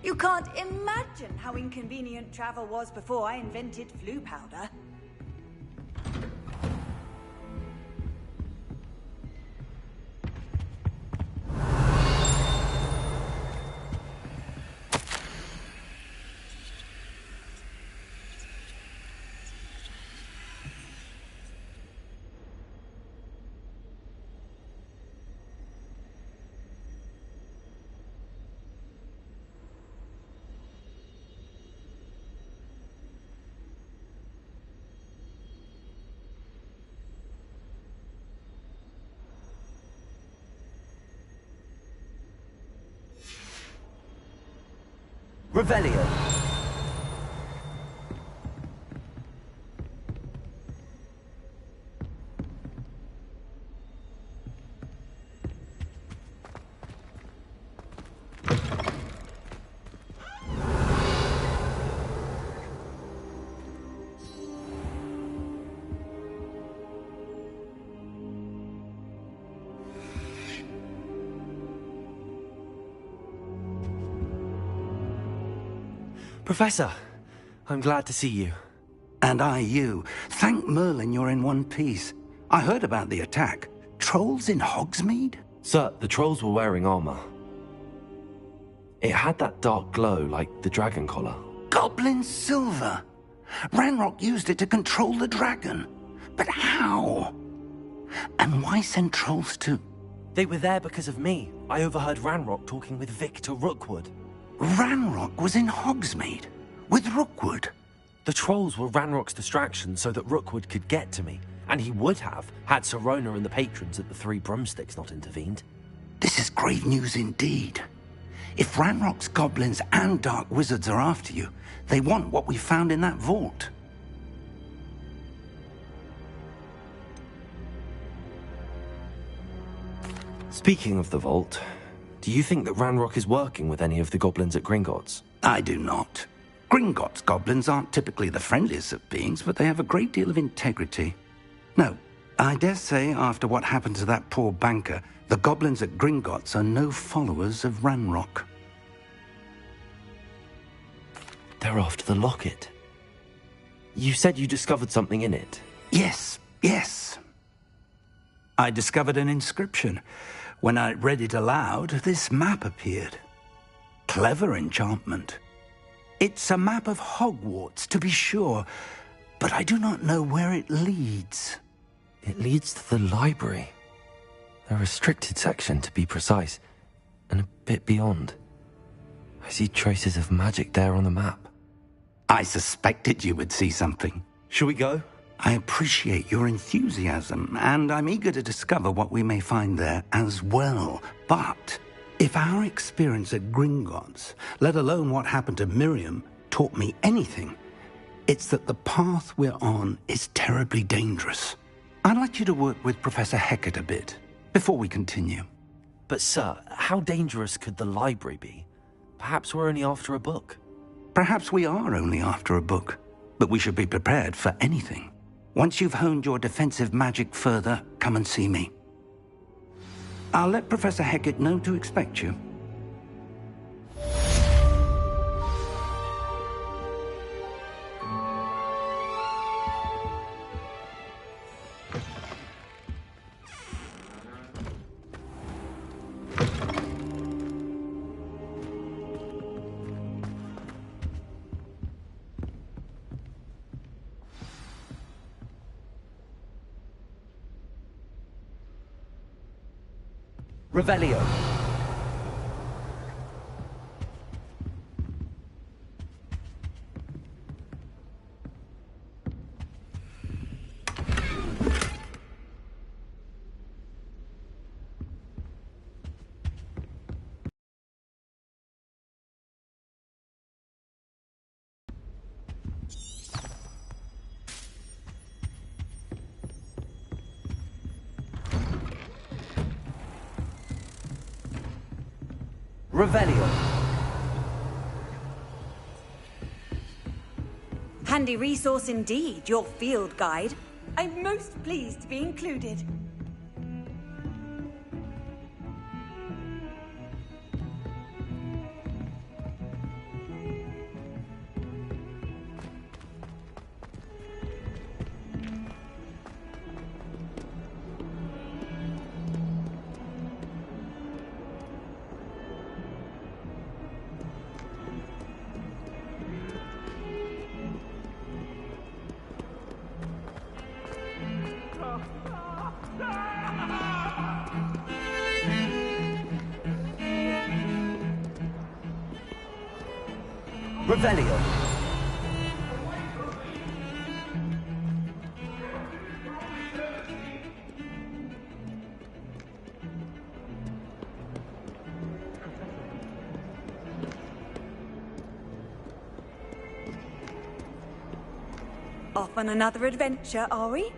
You can't imagine how inconvenient travel was before I invented flu powder. Revelio. Professor, I'm glad to see you. And I you. Thank Merlin you're in one piece. I heard about the attack. Trolls in Hogsmeade? Sir, the trolls were wearing armor. It had that dark glow like the dragon collar. Goblin silver! Ranrock used it to control the dragon. But how? And why send trolls to... They were there because of me. I overheard Ranrock talking with Victor Rookwood. Ranrock was in Hogsmeade? With Rookwood? The trolls were Ranrock's distraction so that Rookwood could get to me. And he would have, had Sirona and the patrons at the Three Broomsticks not intervened. This is grave news indeed. If Ranrock's goblins and dark wizards are after you, they want what we found in that vault. Speaking of the vault, do you think that Ranrock is working with any of the goblins at Gringotts? I do not. Gringotts goblins aren't typically the friendliest of beings, but they have a great deal of integrity. No, I dare say after what happened to that poor banker, the goblins at Gringotts are no followers of Ranrock. They're after the locket. You said you discovered something in it. Yes. I discovered an inscription. When I read it aloud, this map appeared. Clever enchantment. It's a map of Hogwarts, to be sure, but I do not know where it leads. It leads to the library. The restricted section, to be precise, and a bit beyond. I see traces of magic there on the map. I suspected you would see something. Shall we go? I appreciate your enthusiasm, and I'm eager to discover what we may find there as well. But if our experience at Gringotts, let alone what happened to Miriam, taught me anything, it's that the path we're on is terribly dangerous. I'd like you to work with Professor Hecat a bit before we continue. But sir, how dangerous could the library be? Perhaps we're only after a book. Perhaps we are only after a book, but we should be prepared for anything. Once you've honed your defensive magic further, come and see me. I'll let Professor Hecat know to expect you. Revelio. Revelio. Handy resource indeed, your field guide. I'm most pleased to be included. Revelio. Off on another adventure, are we?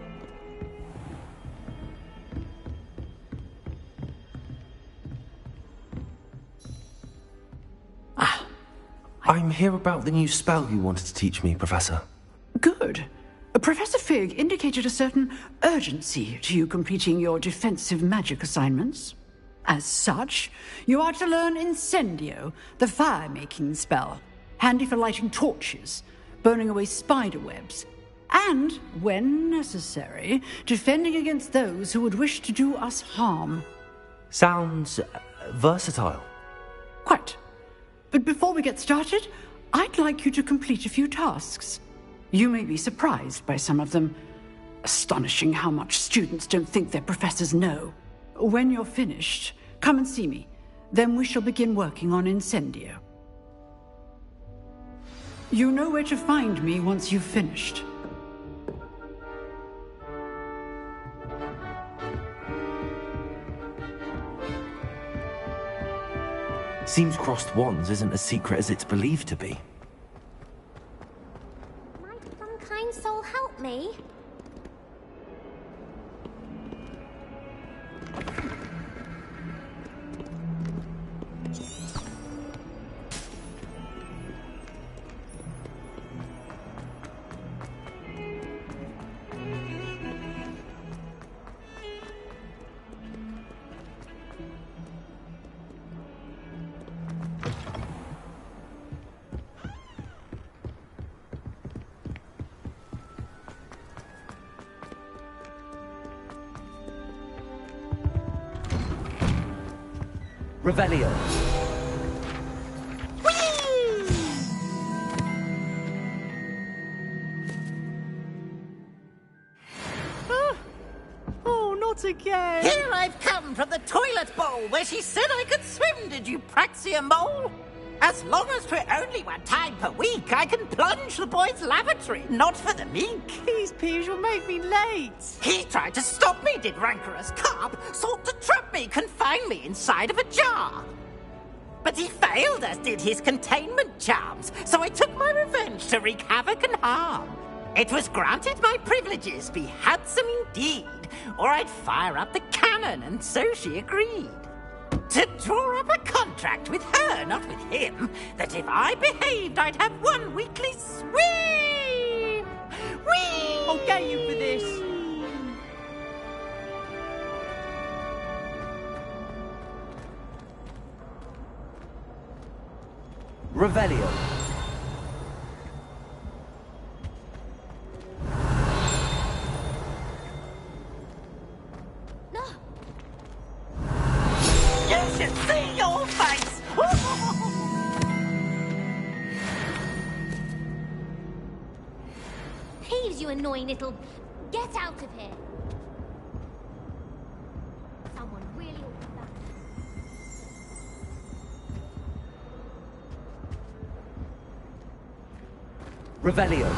I'm here about the new spell you wanted to teach me, Professor. Good. Professor Fig indicated a certain urgency to you completing your defensive magic assignments. As such, you are to learn Incendio, the fire-making spell, handy for lighting torches, burning away spider webs, and, when necessary, defending against those who would wish to do us harm. Sounds versatile. Quite. But before we get started, I'd like you to complete a few tasks. You may be surprised by some of them. Astonishing how much students don't think their professors know. When you're finished, come and see me. Then we shall begin working on Incendio. You know where to find me once you've finished. Seems crossed wands isn't as secret as it's believed to be. Might some kind soul help me? Revelio. Oh, not again! Here I've come from the toilet bowl where she said I could swim, did you praxia mole? As long as for only one time per week, I can plunge the boy's lavatory, not for the meek. These peas will make me late. He tried to stop me, did rancorous carp, sought to trap me, confine me inside of a jar. But he failed, as did his containment charms, so I took my revenge to wreak havoc and harm. It was granted my privileges be handsome indeed, or I'd fire up the cannon, and so she agreed. To draw up a contract with her, not with him, that if I behaved, I'd have one weekly swim! Whee! I'll get you for this. Revelio. No! You should see your face! Peeves, you annoying little... Get out of here! Someone really ought to back. Revelio.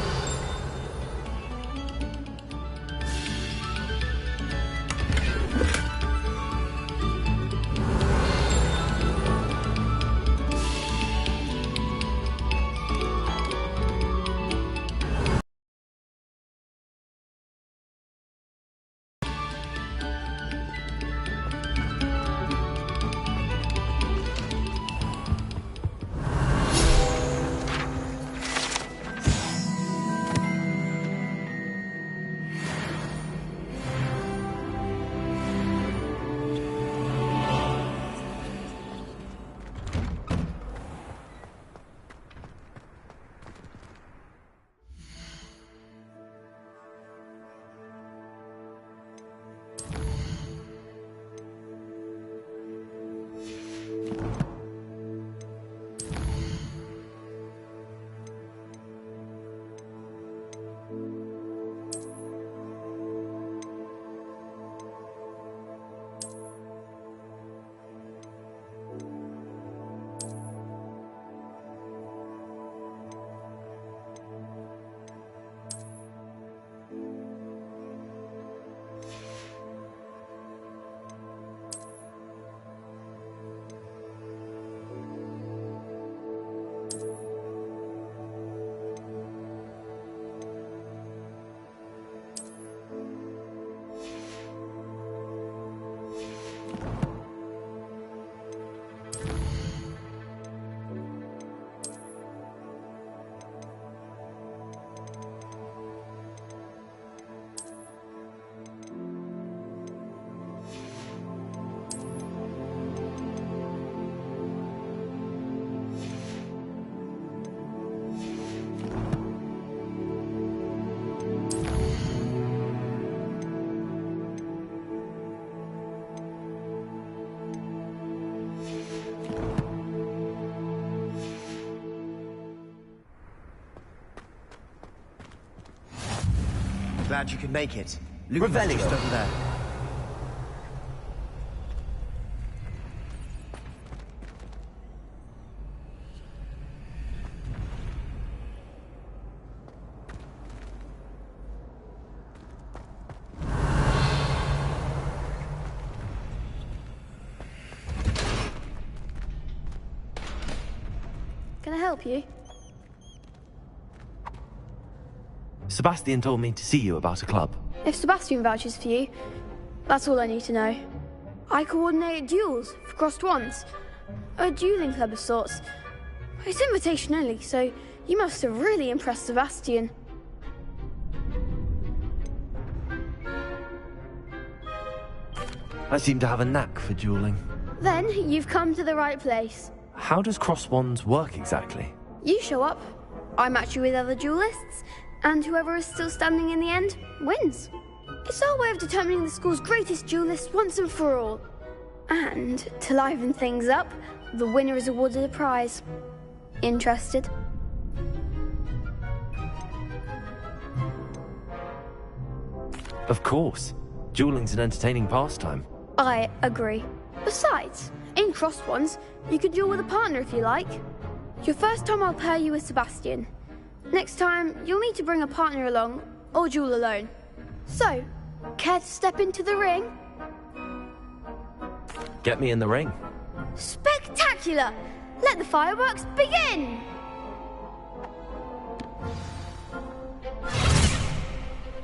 Glad you could make it. Luke's just over there. Can I help you? Sebastian told me to see you about a club. If Sebastian vouches for you, that's all I need to know. I coordinate duels for crossed wands. A dueling club of sorts. It's invitation only, so you must have really impressed Sebastian. I seem to have a knack for dueling. Then you've come to the right place. How does cross wands work exactly? You show up, I match you with other duelists, and whoever is still standing in the end wins. It's our way of determining the school's greatest duelist once and for all. And to liven things up, the winner is awarded a prize. Interested? Of course. Dueling's an entertaining pastime. I agree. Besides, in crossed ones, you could duel with a partner if you like. Your first time I'll pair you with Sebastian. Next time, you'll need to bring a partner along, or duel alone. So, care to step into the ring? Get me in the ring. Spectacular! Let the fireworks begin!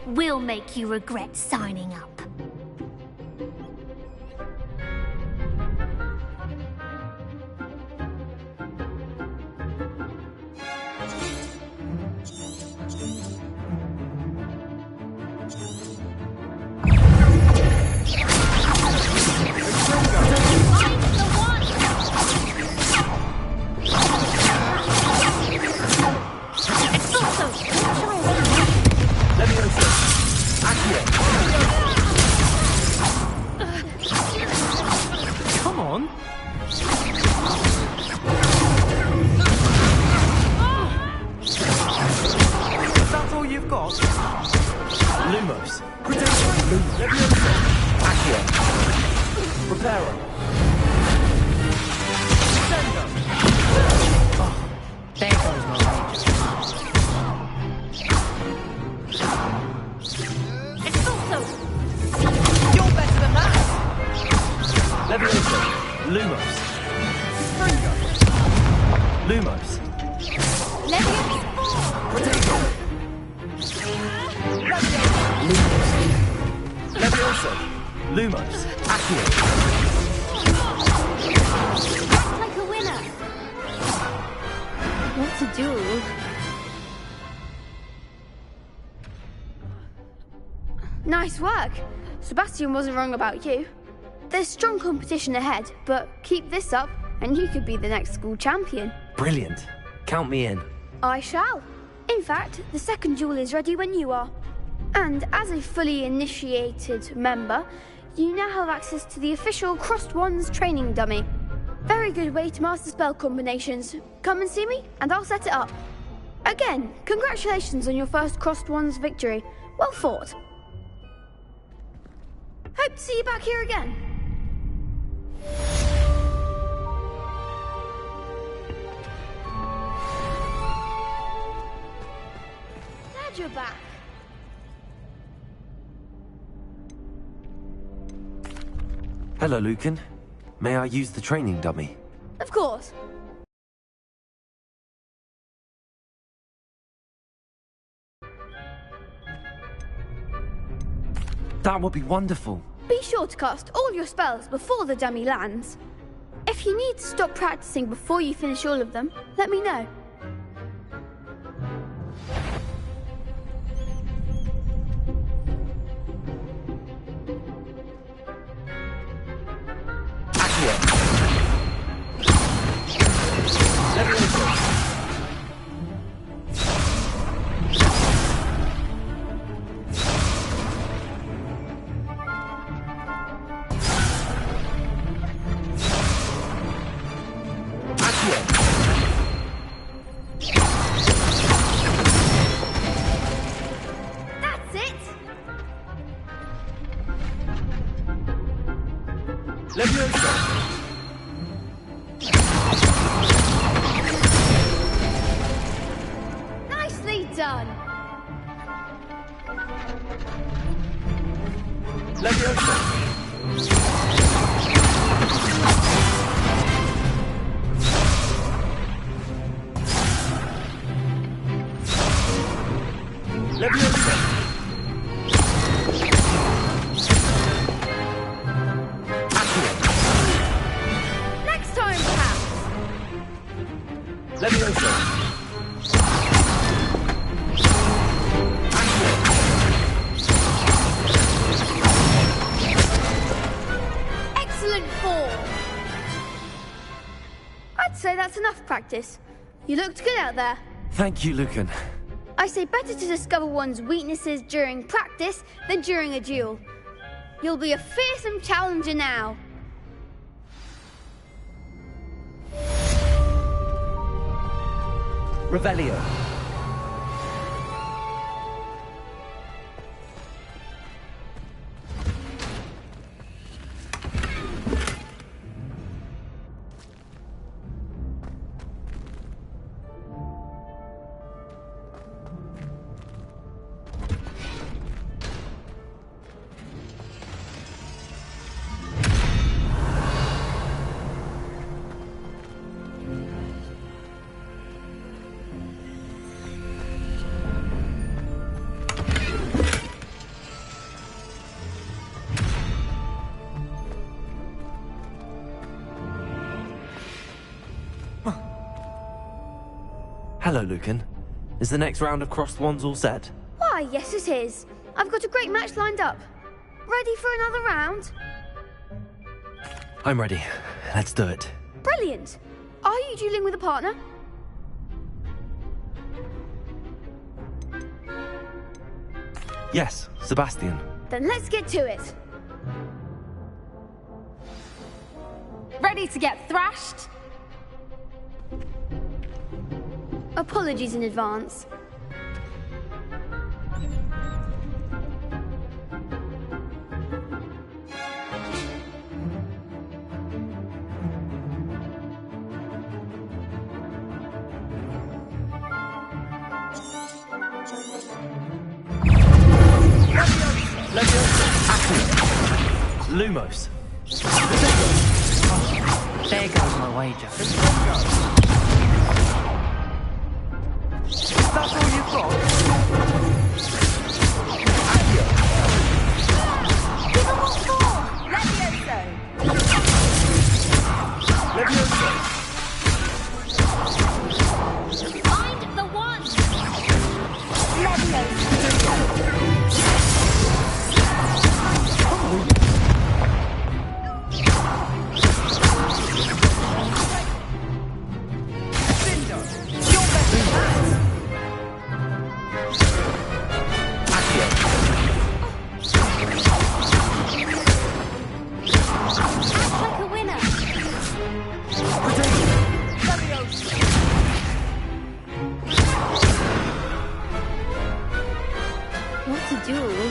We'll make you regret signing up. Come on! That's all you've got? Lumos. Leviosa. Accio. Preparo. Sendo. There goes my ranger. It's also... You're better than that! Leviosa. Lumos. Springo. Lumos. Potato. Leviosa. Lumos. Accio. Act like a winner. What to do? Nice work. Sebastian wasn't wrong about you. There's strong competition ahead, but keep this up and you could be the next school champion. Brilliant. Count me in. I shall. In fact, the second duel is ready when you are. And as a fully initiated member, you now have access to the official Crossed Wands training dummy. Very good way to master spell combinations. Come and see me, and I'll set it up. Again, congratulations on your first Crossed Wands victory. Well fought. Hope to see you back here again. Glad you're back. Hello, Lucan. May I use the training dummy? Of course. That would be wonderful. Be sure to cast all your spells before the dummy lands. If you need to stop practicing before you finish all of them, let me know. Next time, perhaps. Excellent form. I'd say that's enough practice. You looked good out there. Thank you, Lucan. I say better to discover one's weaknesses during practice than during a duel. You'll be a fearsome challenger now. Revelio. Hello, Lucan. Is the next round of Crossed Wands all set? Why, yes it is. I've got a great match lined up. Ready for another round? I'm ready. Let's do it. Brilliant. Are you dueling with a partner? Yes, Sebastian. Then let's get to it. Ready to get thrashed? Apologies in advance. Lumos. There goes my wager. That's all you've got? Give them what for! Levioso! Find the one! Like a winner! What a duel.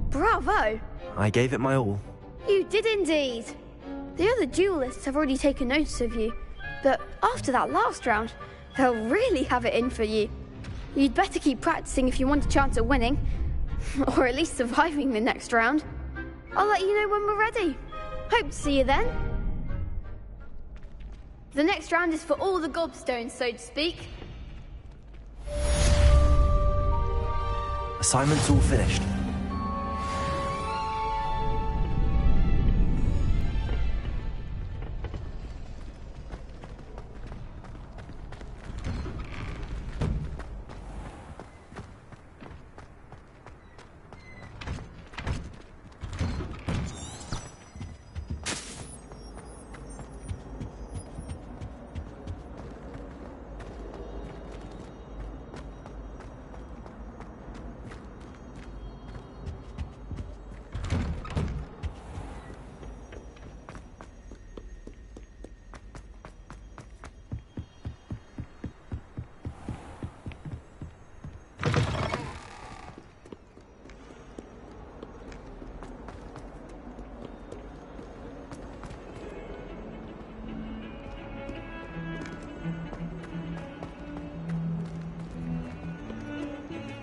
Bravo! I gave it my all. You did indeed. The other duelists have already taken notice of you, but after that last round, they'll really have it in for you. You'd better keep practicing if you want a chance at winning, or at least surviving the next round. I'll let you know when we're ready. Hope to see you then. The next round is for all the gobstones, so to speak. Assignment's all finished.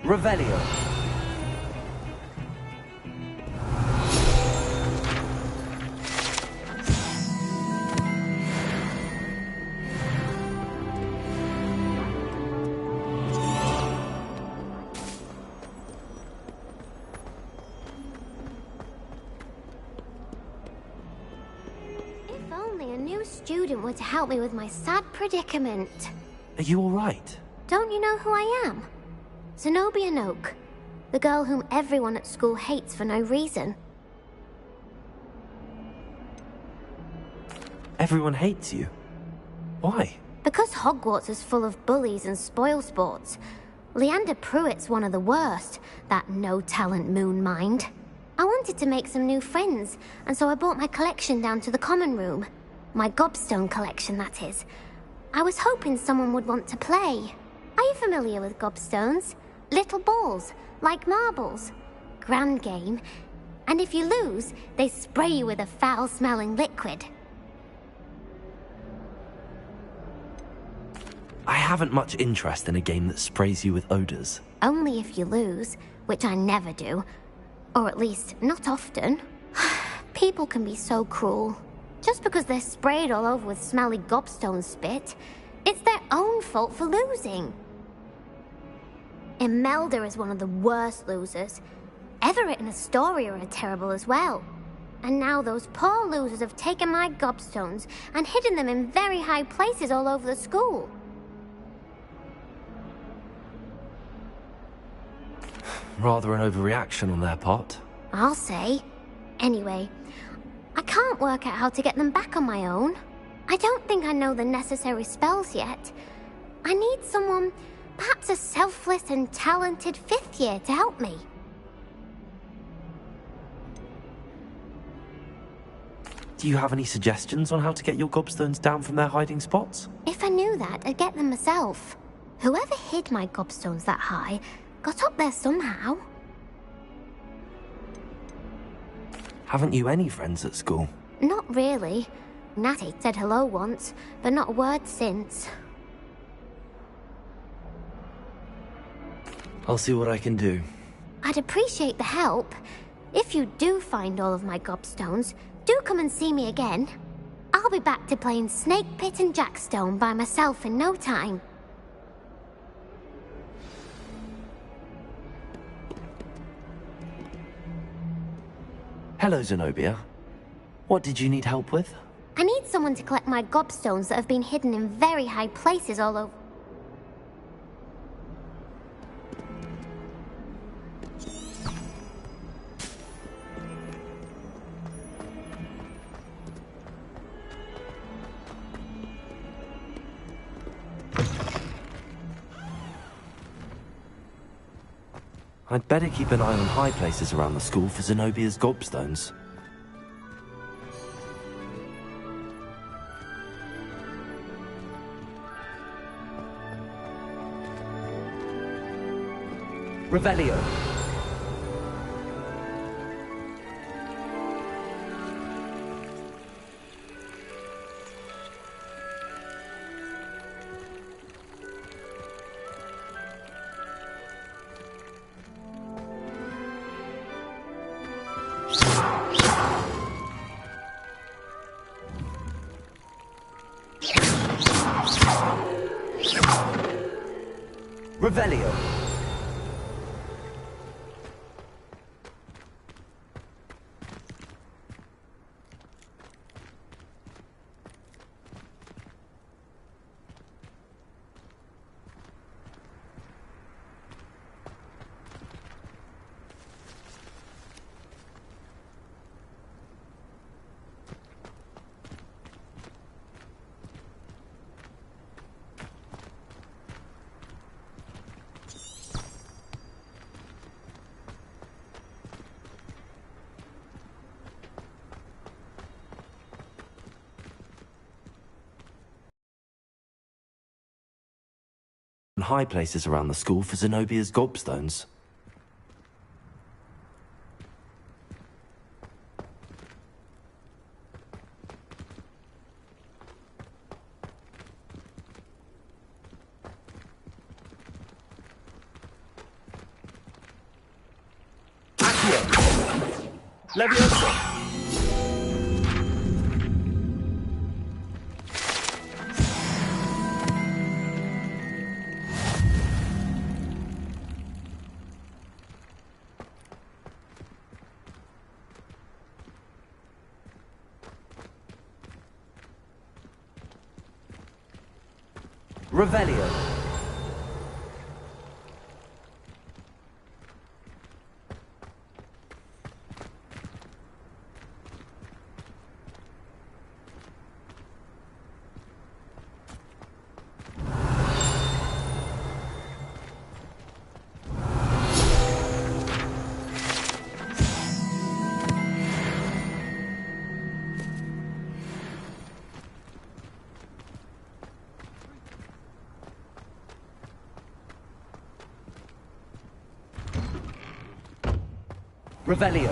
Revelio. If only a new student were to help me with my sad predicament. Are you alright? Don't you know who I am? Zenobia Noak, the girl whom everyone at school hates for no reason. Everyone hates you. Why? Because Hogwarts is full of bullies and spoilsports. Leander Pruitt's one of the worst, that no-talent moon mind. I wanted to make some new friends, and so I brought my collection down to the common room. My gobstone collection, that is. I was hoping someone would want to play. Are you familiar with gobstones? Little balls, like marbles. Grand game. And if you lose, they spray you with a foul-smelling liquid. I haven't much interest in a game that sprays you with odors. Only if you lose, which I never do. Or at least, not often. People can be so cruel. Just because they're sprayed all over with smelly gobstone spit, it's their own fault for losing. Imelda is one of the worst losers. Everett and Astoria are terrible as well. And now those poor losers have taken my gobstones and hidden them in very high places all over the school. Rather an overreaction on their part. I'll say. Anyway, I can't work out how to get them back on my own. I don't think I know the necessary spells yet. I need someone, perhaps a selfless and talented fifth year to help me. Do you have any suggestions on how to get your gobstones down from their hiding spots? If I knew that, I'd get them myself. Whoever hid my gobstones that high got up there somehow. Haven't you any friends at school? Not really. Natty said hello once, but not a word since. I'll see what I can do. I'd appreciate the help. If you do find all of my gobstones, do come and see me again. I'll be back to playing Snake Pit and Jackstone by myself in no time. Hello, Zenobia. What did you need help with? I need someone to collect my gobstones that have been hidden in very high places all over. I'd better keep an eye on high places around the school for Zenobia's gobstones. Revelio. Revelio. High places around the school for Zenobia's gobstones. Leviosa! Revelio. Revelio.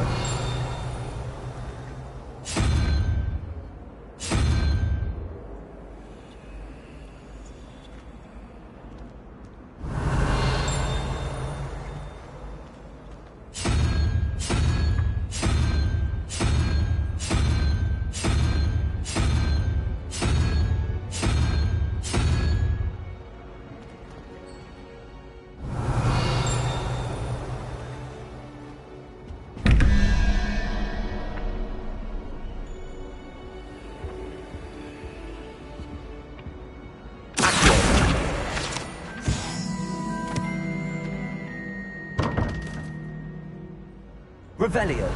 Revelio.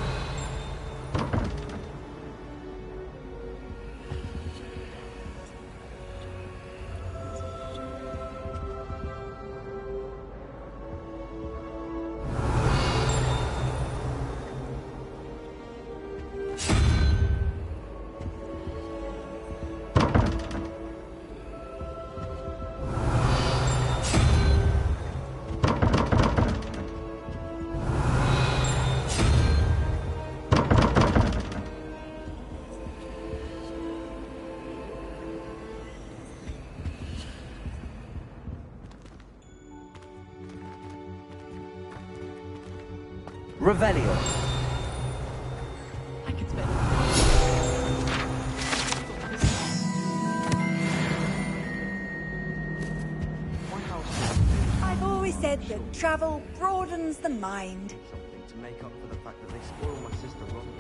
Revelio. I could spend. I've always said that travel broadens the mind. Something to make up for the fact that they spoiled my sister rotten.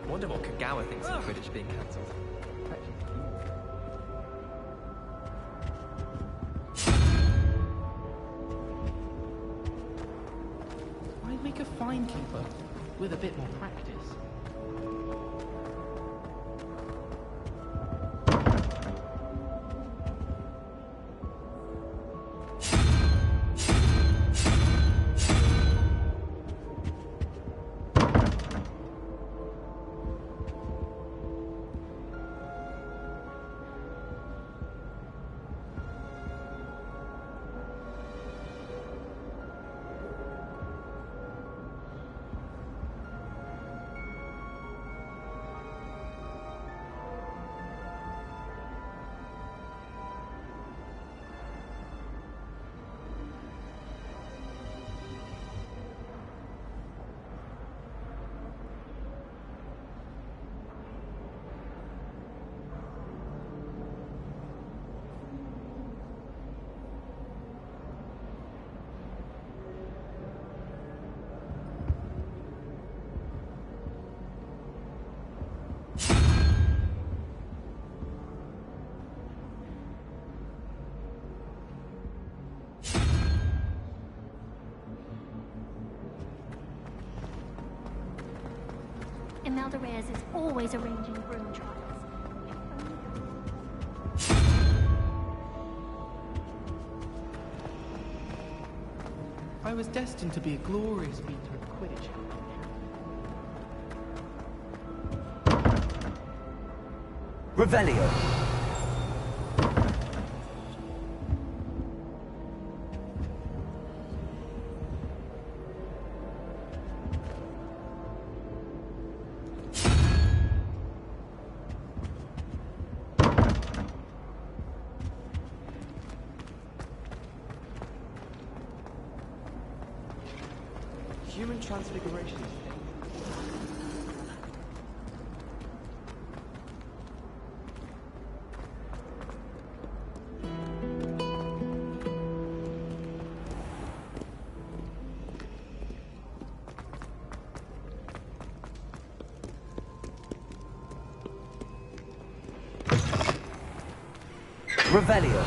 I wonder what Kagawa thinks of Quidditch being cancelled. I'd make a fine keeper with a bit more practice. Imelda Reyes is always arranging broom trials. I was destined to be a glorious beater of Quidditch. Revelio. Human transfiguration is Revelio.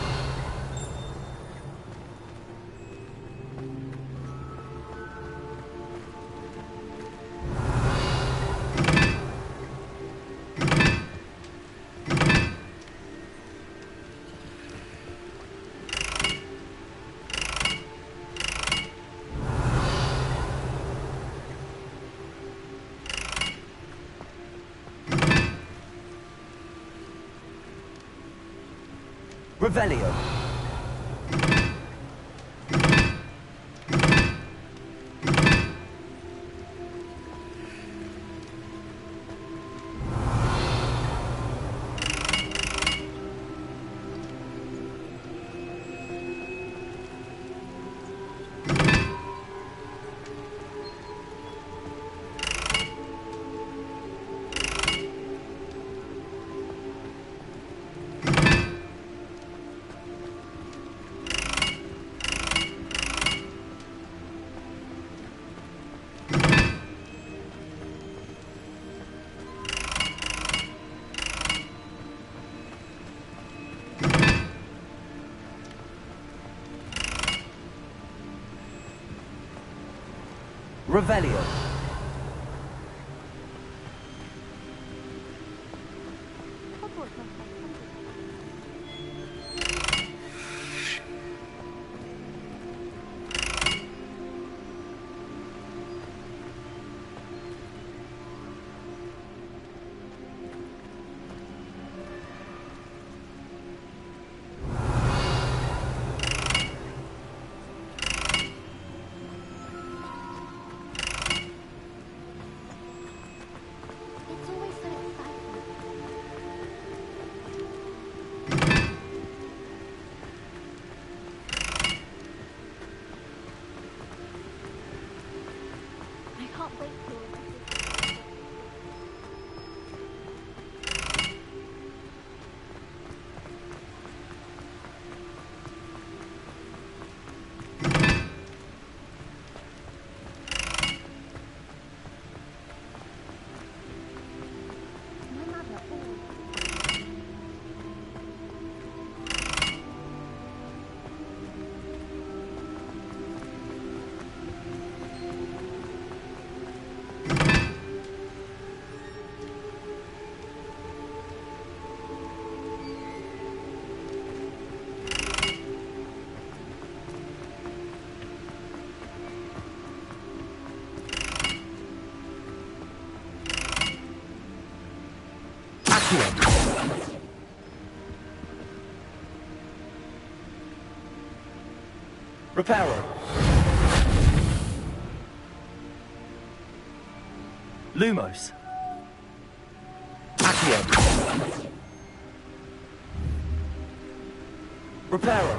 Revelio. Revelio. It's always so exciting. I can't wait for it. My mother always. Reparo. Lumos. Accio. Reparo.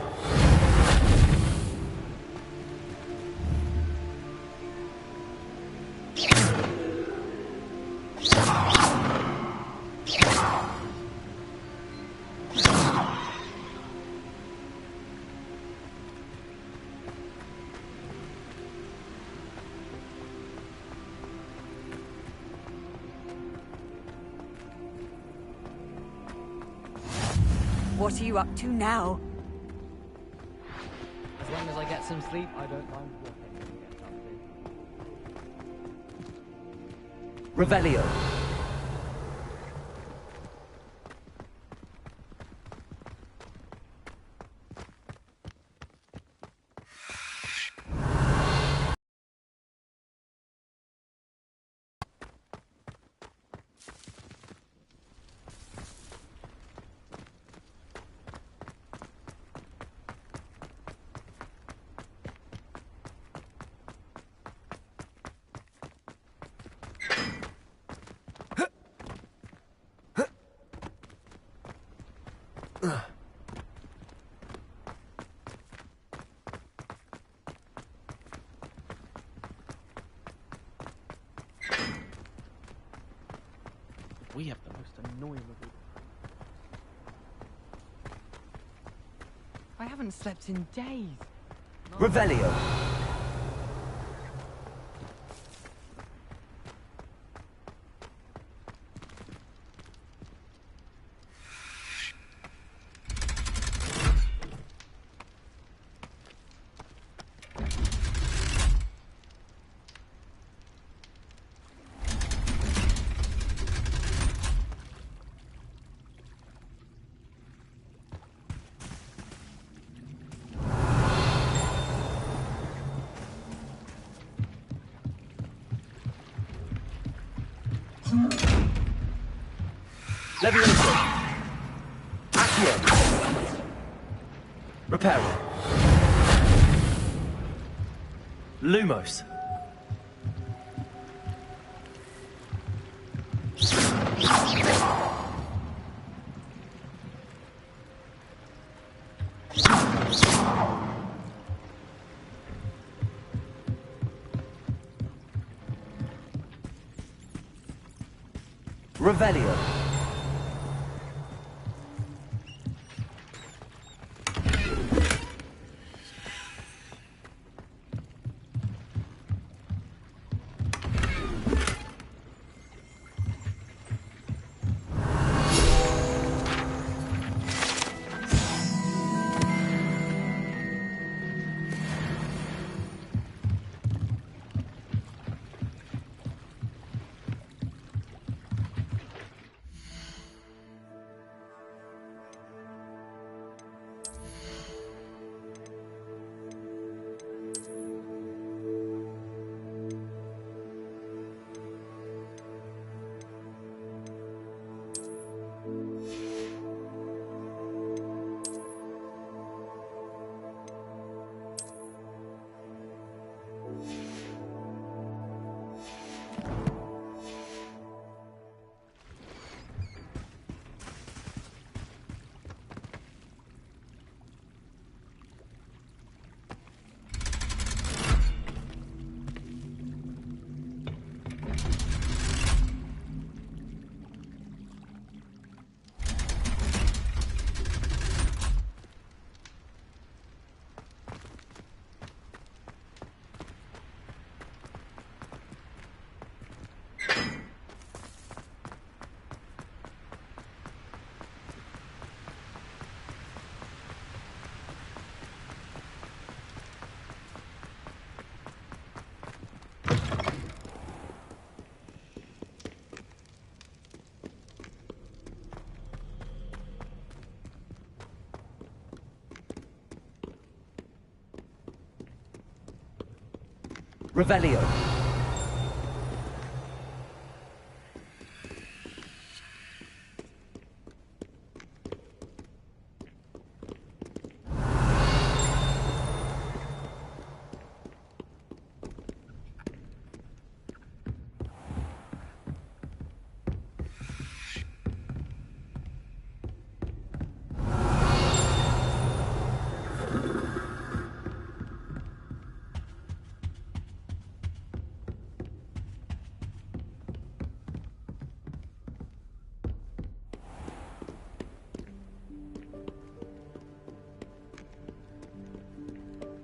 What are you up to now? As long as I get some sleep, I don't mind what anyone gets up to. Revelio. We have the most annoying of all. I haven't slept in days. Revelio. Levioso. Accio. Reparo. Lumos. Revelio. Revelio.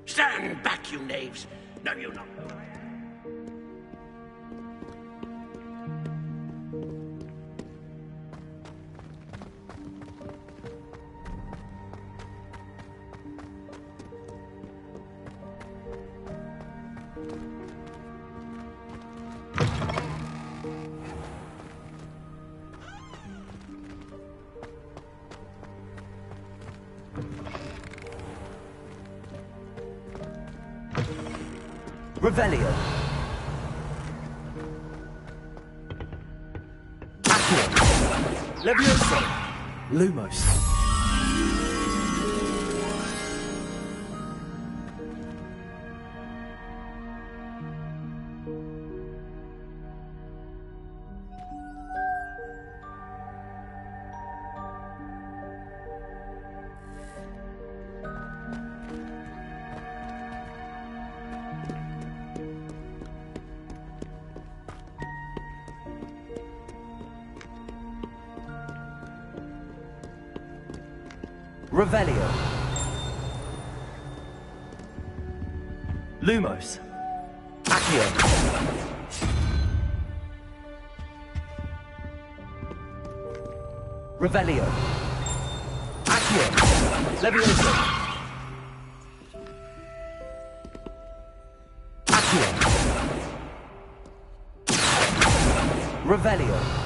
Stand back, you knaves! No, you not. Revelio. Accio. Levioso. Lumos. Revelio. Lumos. Accio. Revelio. Accio. Levioso. Accio. Revelio.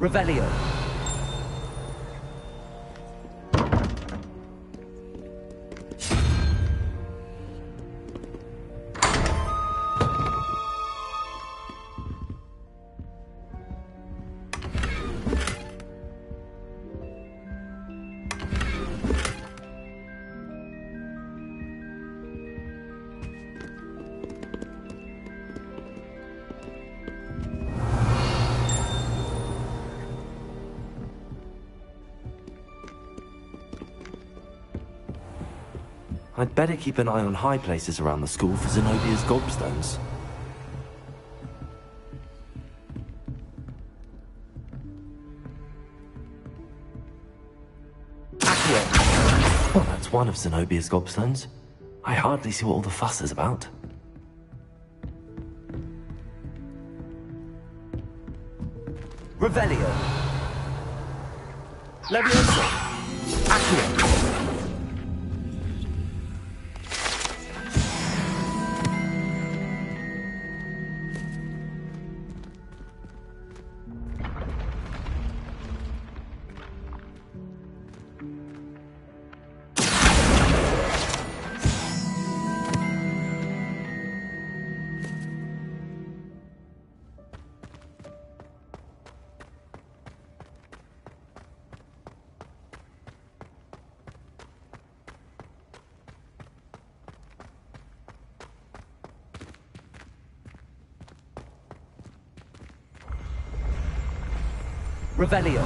Revelio. I'd better keep an eye on high places around the school for Zenobia's gobstones. Accio. Well, that's one of Zenobia's gobstones. I hardly see what all the fuss is about. Revelio. Levioso. Accio. Revelio.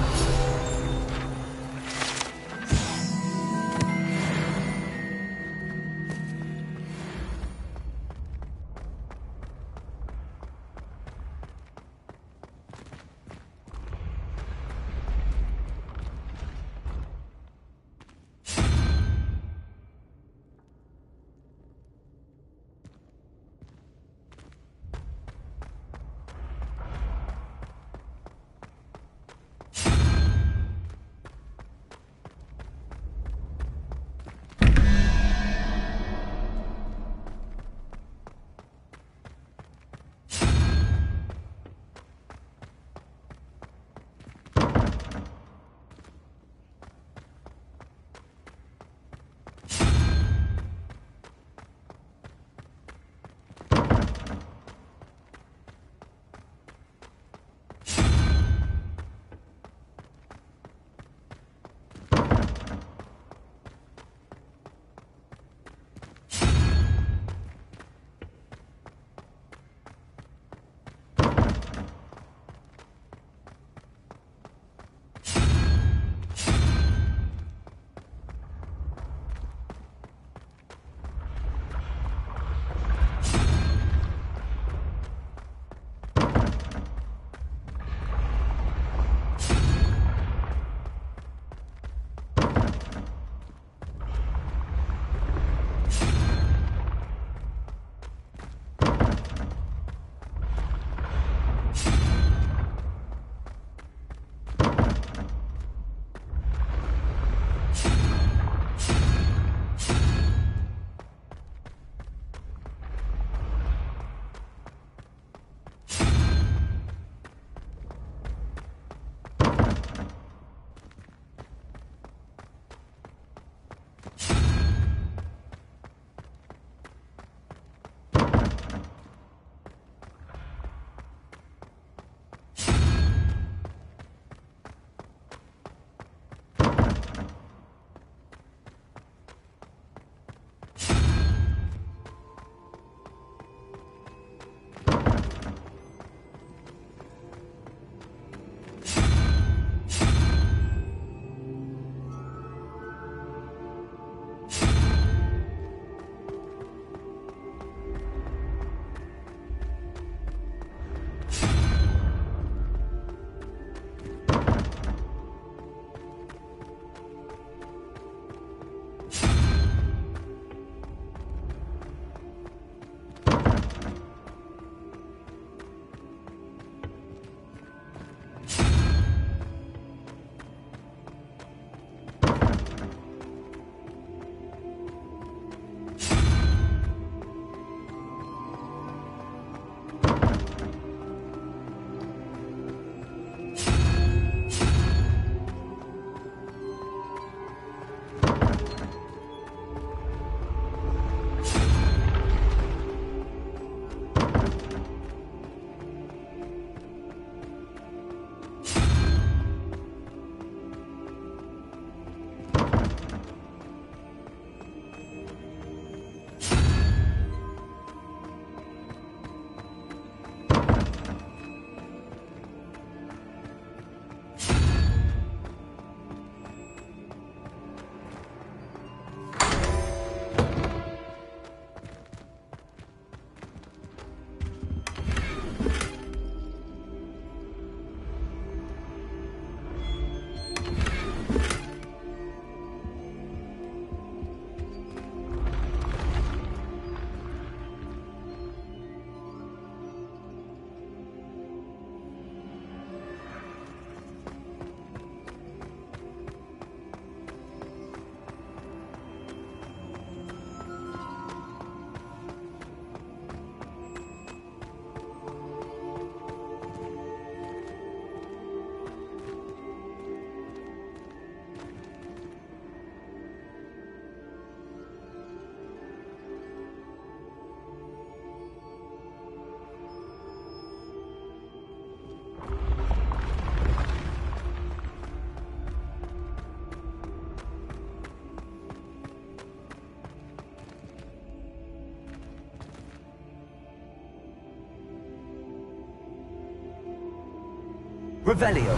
Revelio.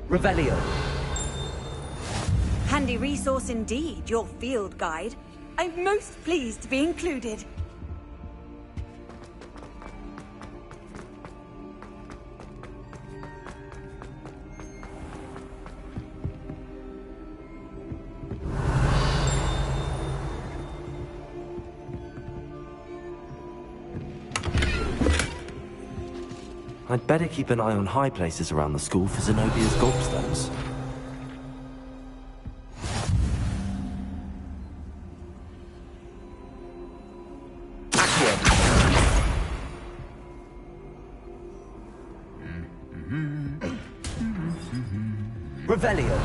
Revelio. Handy resource indeed, your field guide. I'm most pleased to be included. I'd better keep an eye on high places around the school for Zenobia's gobstones. Revelio.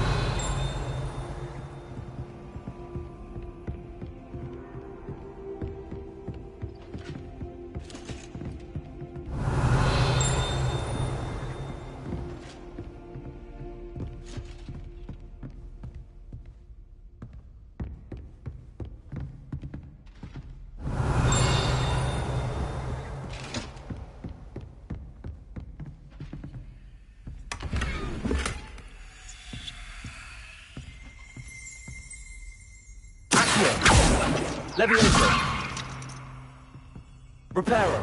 Levioso. Reparo.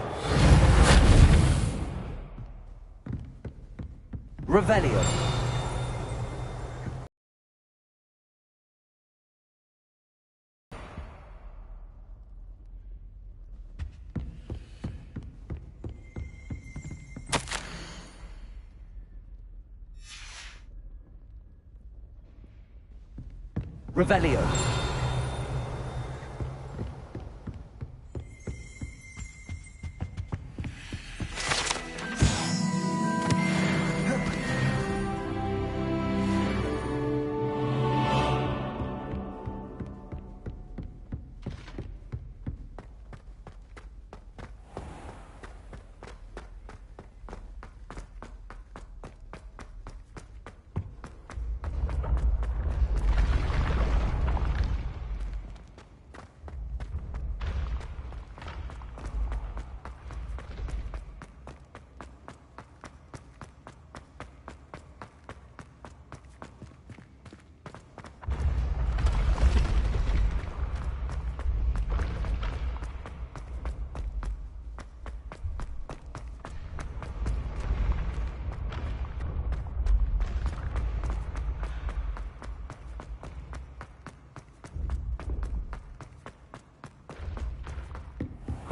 Revelio. Revelio.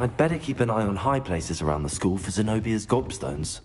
I'd better keep an eye on high places around the school for Zenobia's gobstones.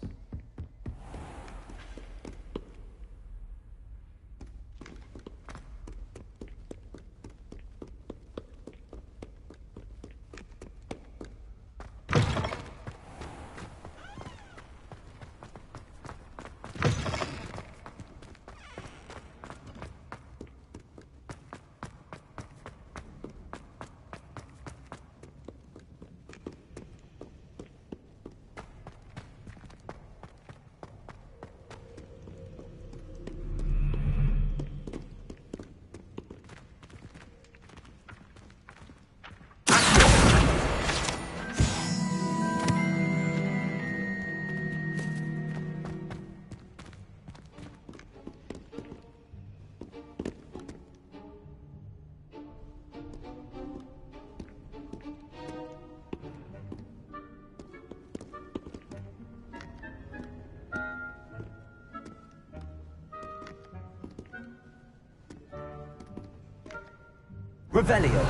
Revelio.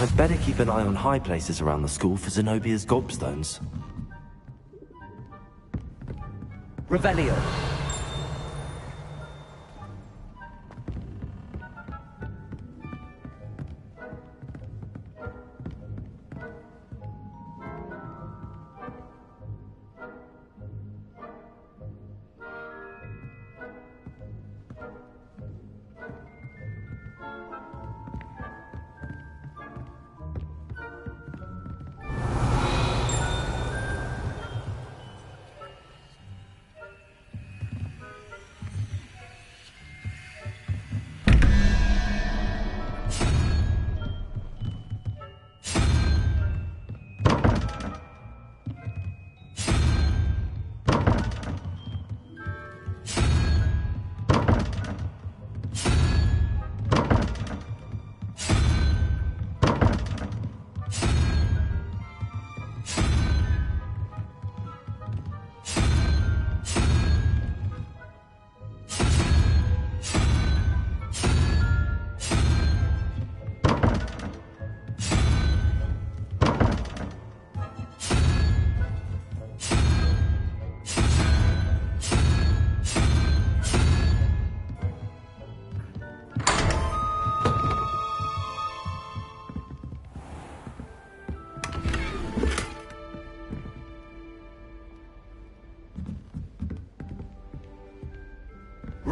I'd better keep an eye on high places around the school for Zenobia's gobstones. Revelio.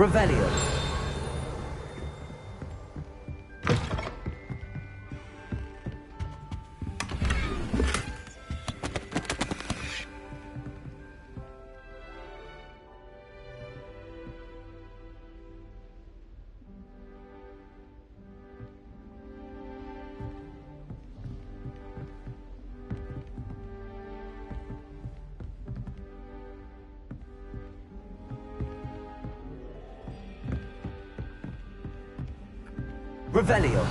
Revelio. Revelio.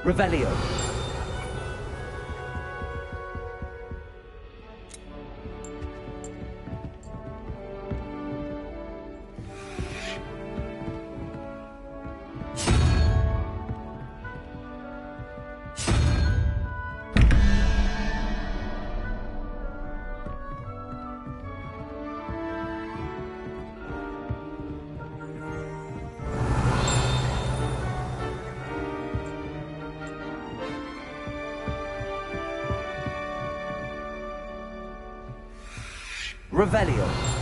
Revelio. Revelio.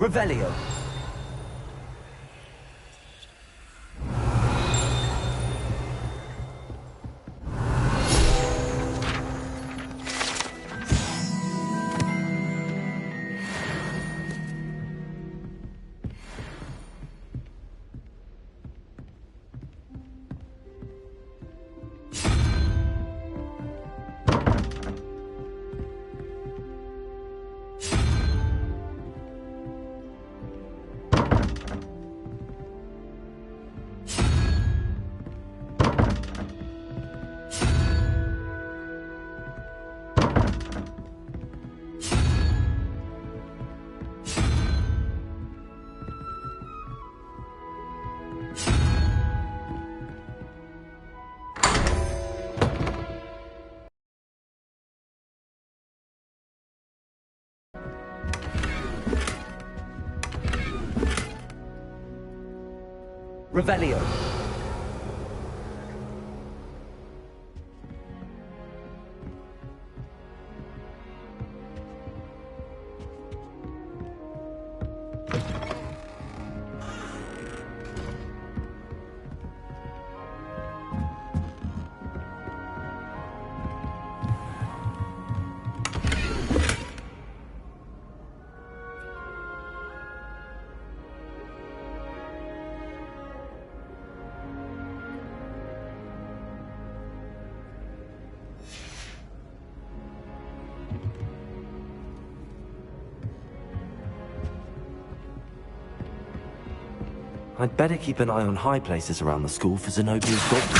Revelio. Revelio. I'd better keep an eye on high places around the school for Zenobia's goblins.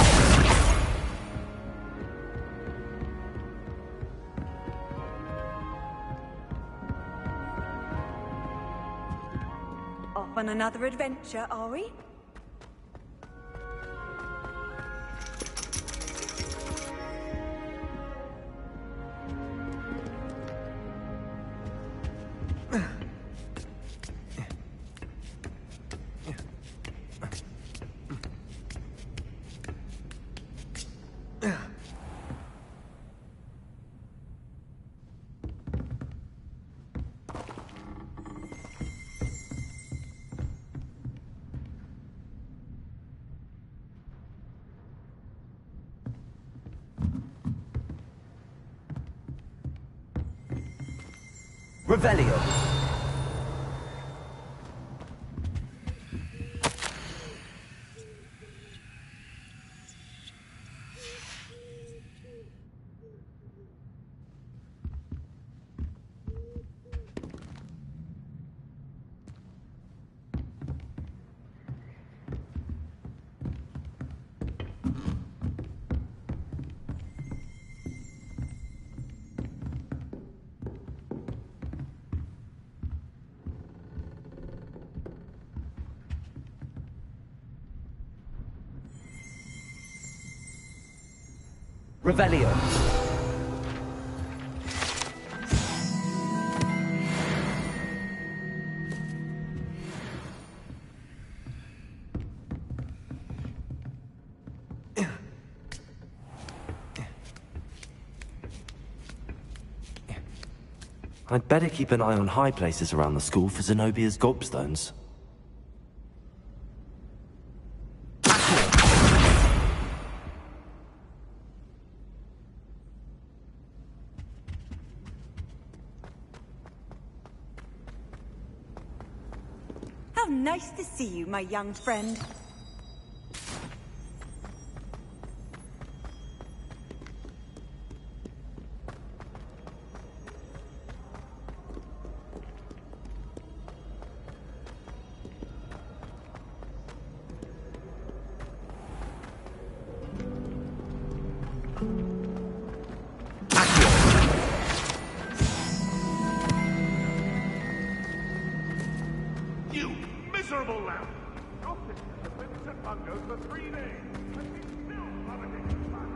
Off on another adventure, are we? Revelio. Revelio. I'd better keep an eye on high places around the school for Zenobia's gobstones. How nice to see you, my young friend. You miserable lamb! Your sister has been set bungos for 3 days, and she's still vomiting the fun.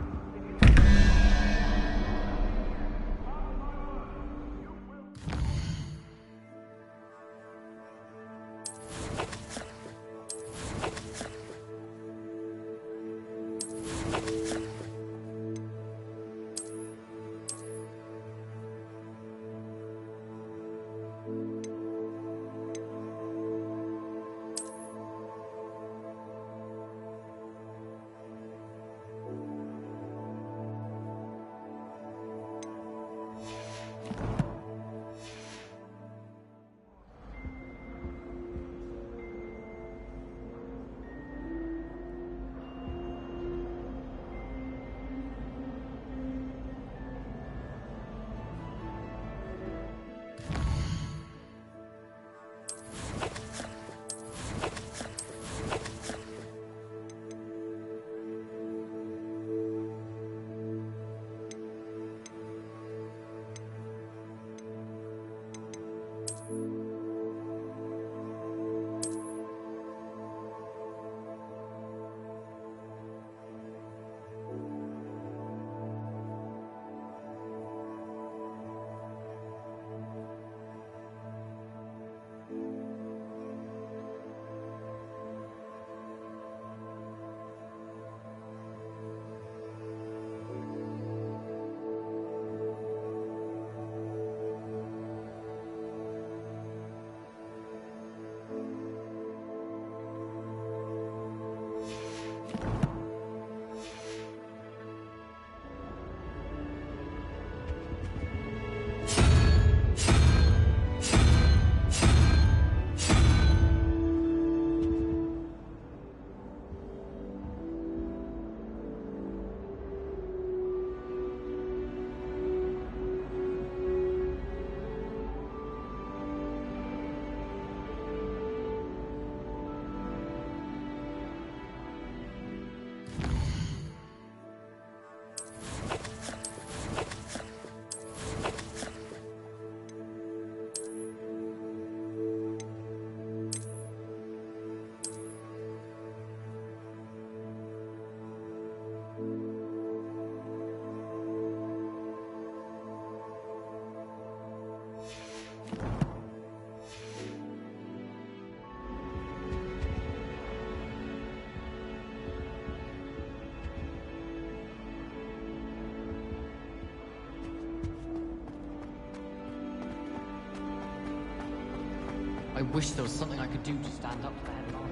wish there was something I could do to stand up to the headmaster.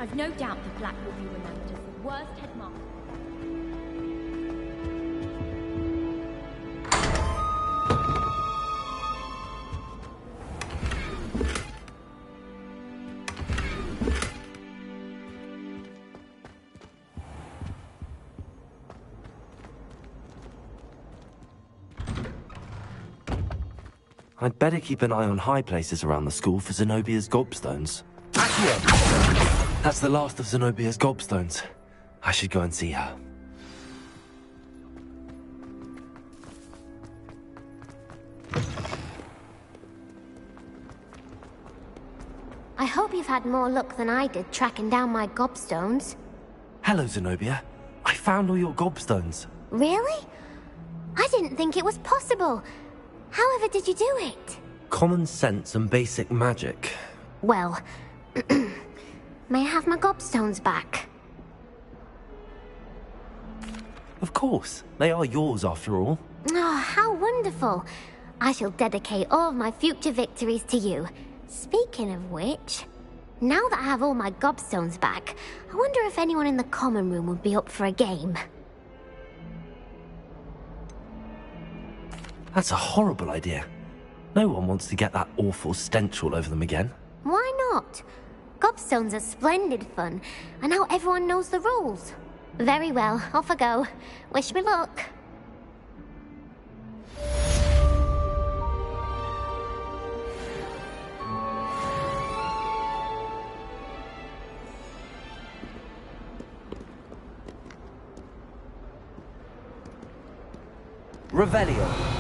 I've no doubt the Black will be remembered as the worst headmaster. I'd better keep an eye on high places around the school for Zenobia's gobstones. Accio! That's the last of Zenobia's gobstones. I should go and see her. I hope you've had more luck than I did tracking down my gobstones. Hello, Zenobia. I found all your gobstones. Really? I didn't think it was possible. However did you do it? Common sense and basic magic. Well, may I have my gobstones back? Of course. They are yours, after all. Oh, how wonderful. I shall dedicate all of my future victories to you. Speaking of which, now that I have all my gobstones back, I wonder if anyone in the common room would be up for a game. That's a horrible idea. No one wants to get that awful stench all over them again. Why not? Gobstones are splendid fun, and now everyone knows the rules. Very well, off I go. Wish me luck. Revelio.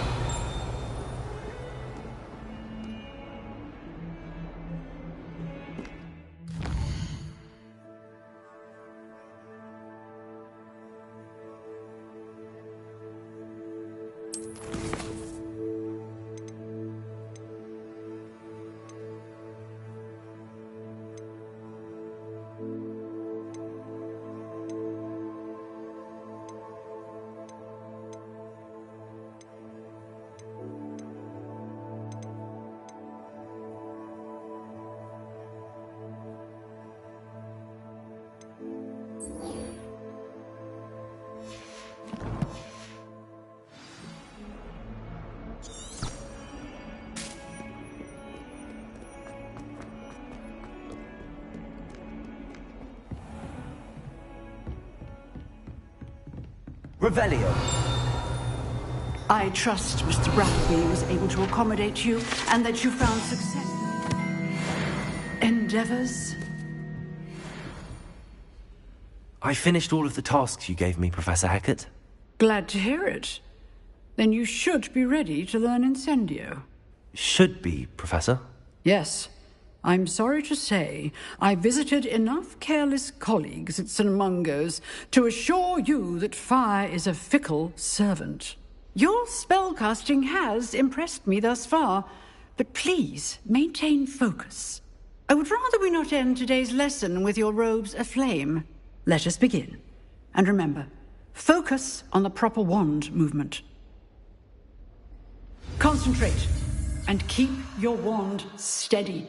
Revelio. I trust Mr. Brathwaite was able to accommodate you and that you found success. Endeavors? I finished all of the tasks you gave me, Professor Hecat. Glad to hear it. Then you should be ready to learn Incendio. Should be, Professor. Yes. I'm sorry to say, I visited enough careless colleagues at St. Mungo's to assure you that fire is a fickle servant. Your spellcasting has impressed me thus far, but please maintain focus. I would rather we not end today's lesson with your robes aflame. Let us begin. And remember, focus on the proper wand movement. Concentrate, and keep your wand steady.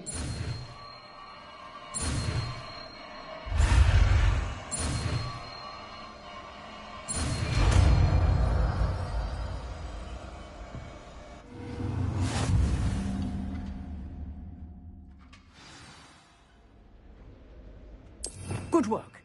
Good work.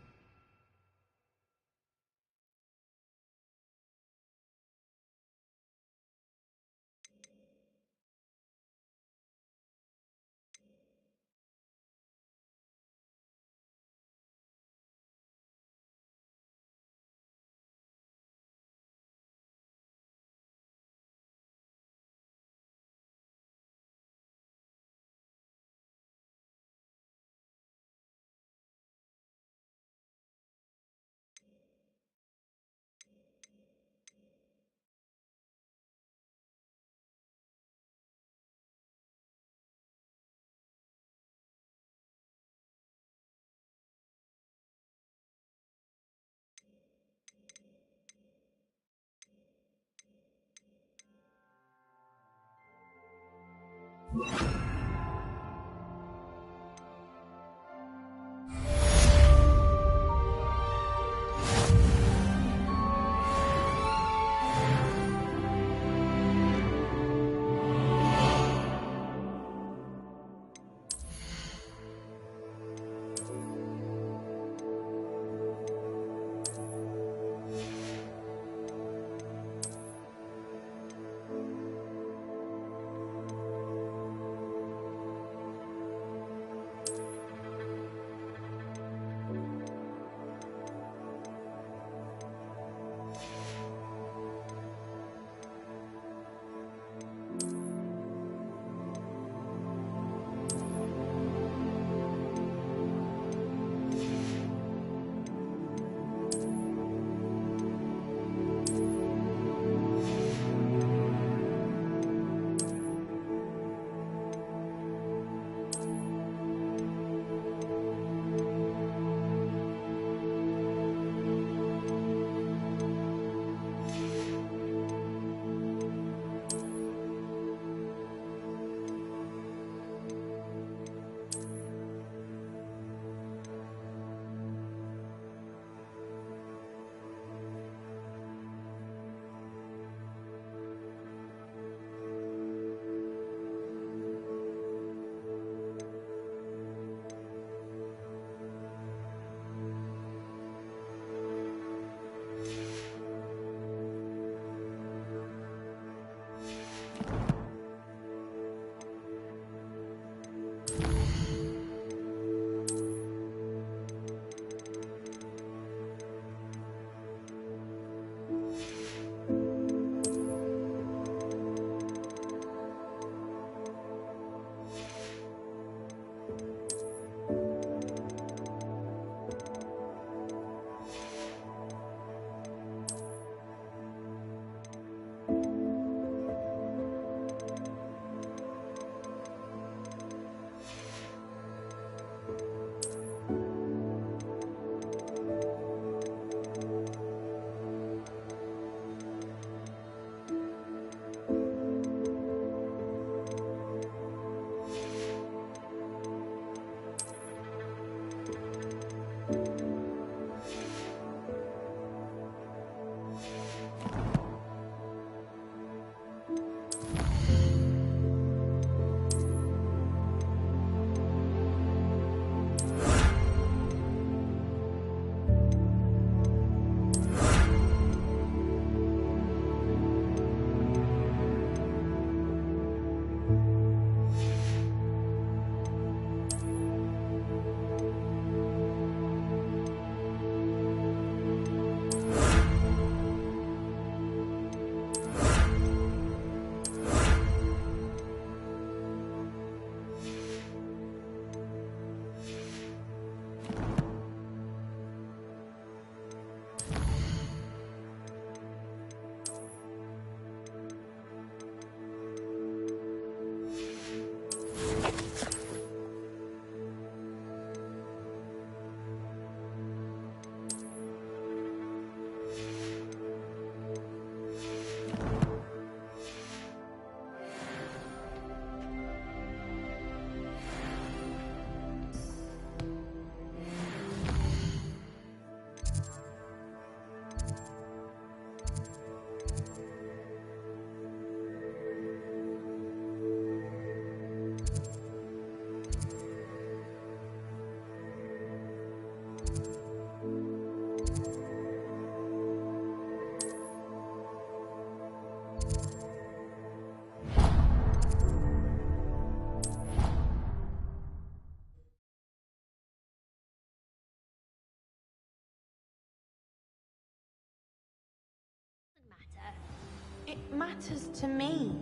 It matters to me.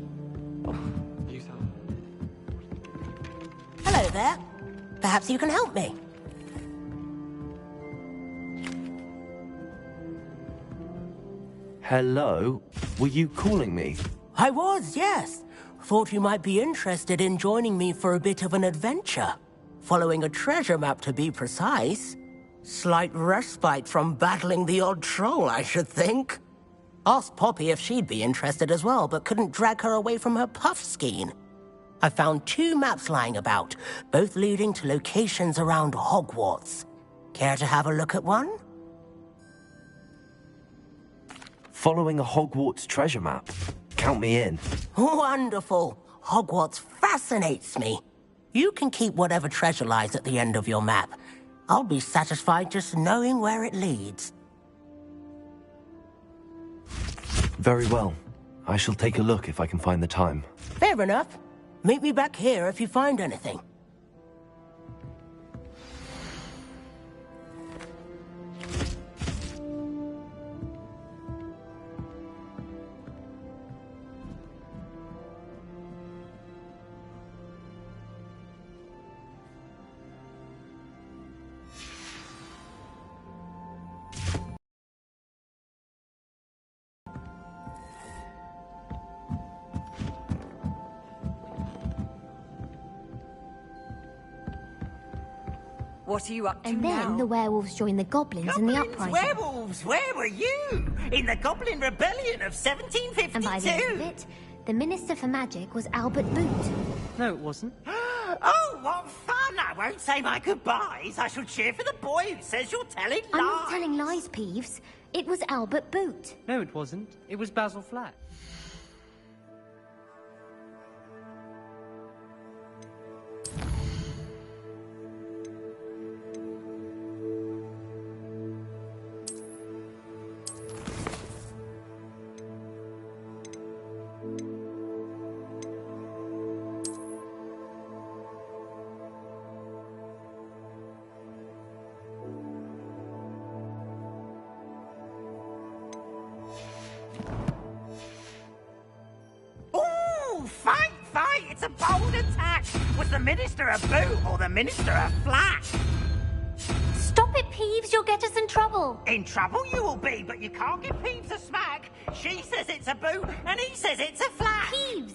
You tell. Hello there. Perhaps you can help me. Hello? Were you calling me? I was, yes. Thought you might be interested in joining me for a bit of an adventure. Following a treasure map, to be precise. Slight respite from battling the odd troll, I should think. Asked Poppy if she'd be interested as well, but couldn't drag her away from her puff skein. I found 2 maps lying about, both leading to locations around Hogwarts. Care to have a look at one? Following a Hogwarts treasure map? Count me in. Wonderful. Hogwarts fascinates me. You can keep whatever treasure lies at the end of your map. I'll be satisfied just knowing where it leads. Very well. I shall take a look if I can find the time. Fair enough. Meet me back here if you find anything. What are you up to And now? then the werewolves joined the goblins in the Goblins, uprising. werewolves, where were you? In the Goblin Rebellion of 1752? And by the end of it, the Minister for Magic was Albert Boot. No, it wasn't. Oh, what fun! I won't say my goodbyes. I shall cheer for the boy who says you're telling lies. I'm not telling lies, Peeves. It was Albert Boot. No, it wasn't. It was Basil Flat. Ooh, fight! It's a bold attack! Was the Minister a boot or the Minister a flat? Stop it, Peeves. You'll get us in trouble. In trouble you will be, but you can't give Peeves a smack. She says it's a boot, and he says it's a flat. Peeves!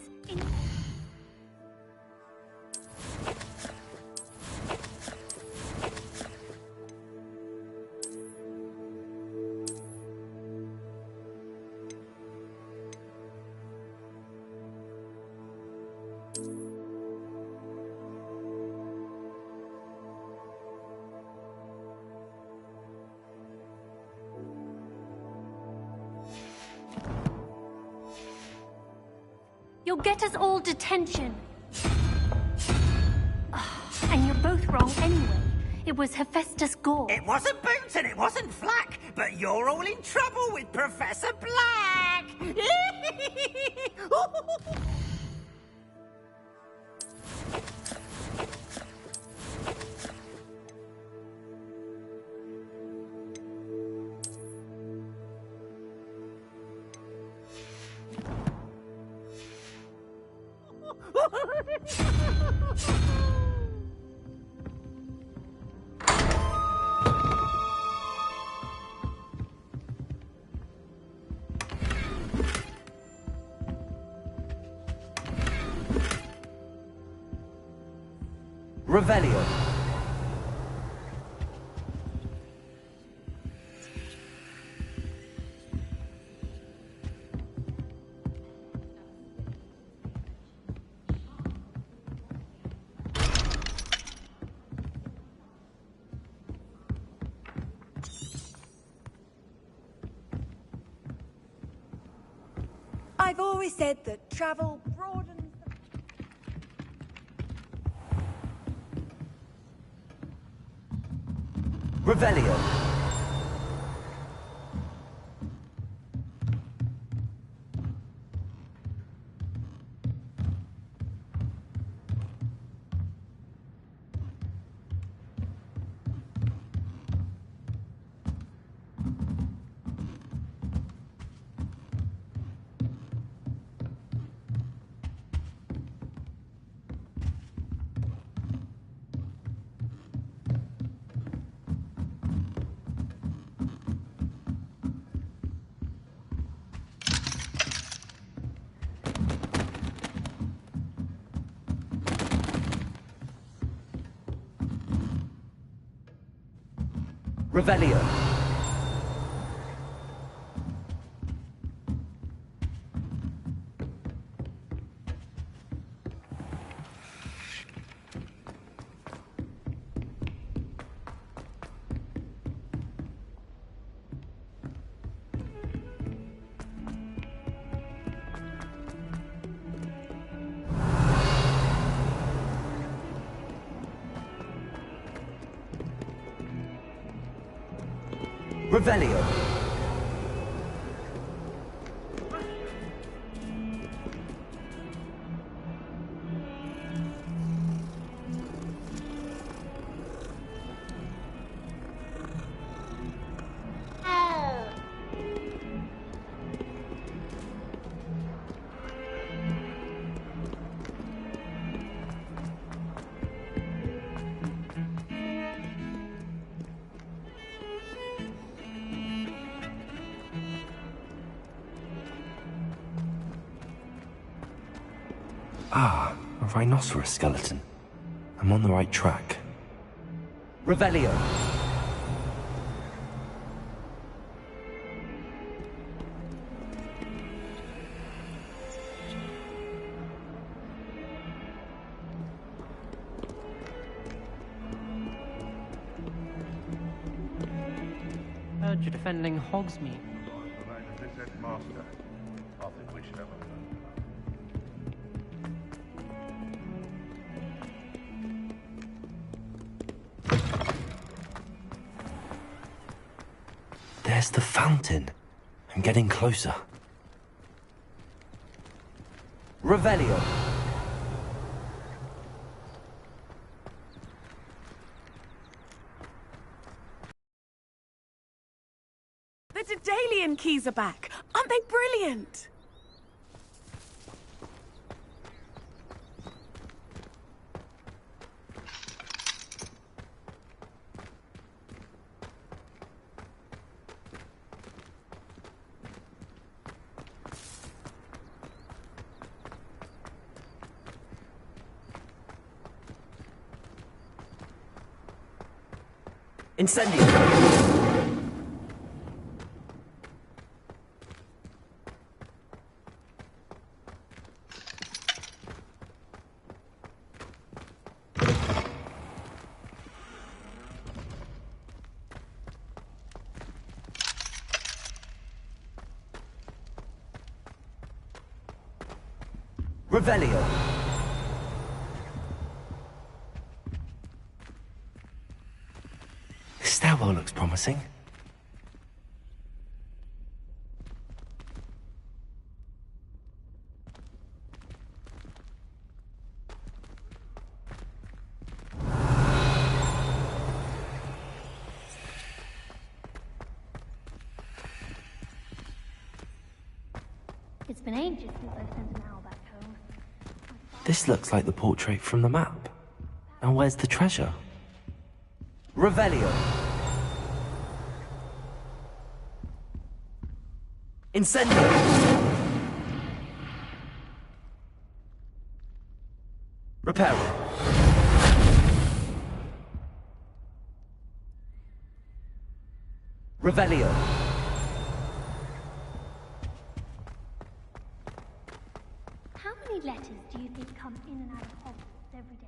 You'll get us all detention. And you're both wrong anyway. It was Hephaestus Gore. It wasn't Boots and it wasn't Flack, but you're all in trouble with Professor Black! Revelio. I've always said that travel broadens the... Revelio. Revelio. Revelio. Ah, a rhinoceros skeleton. I'm on the right track. Revelio. Heard you're defending Hogsmeade. Master. Nothing we should ever learn. There's the fountain. I'm getting closer. Revelio. The Daedalian keys are back. Aren't they brilliant? Incendio. Revelio. This stairwell looks promising. It's been ages since I've sent an owl back home. This looks like the portrait from the map. Now where's the treasure? Revelio. Incendio. Reparo. Revelio. How many letters do you think come in and out of Hogwarts every day?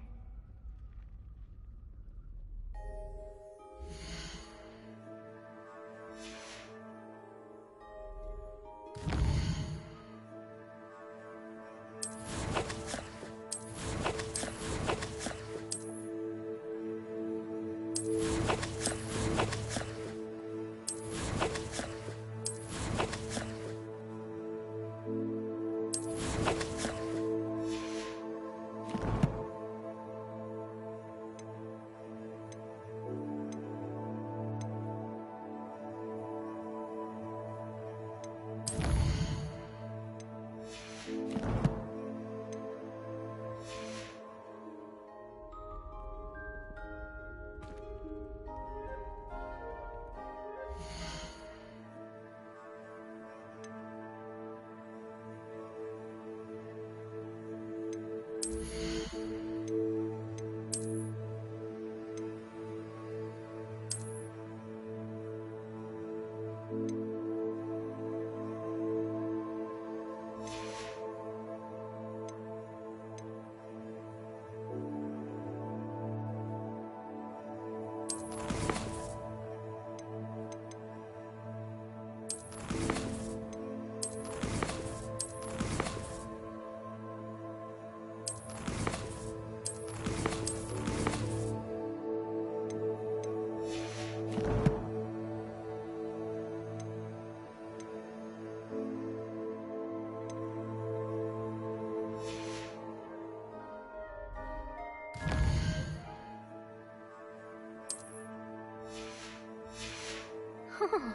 Oh.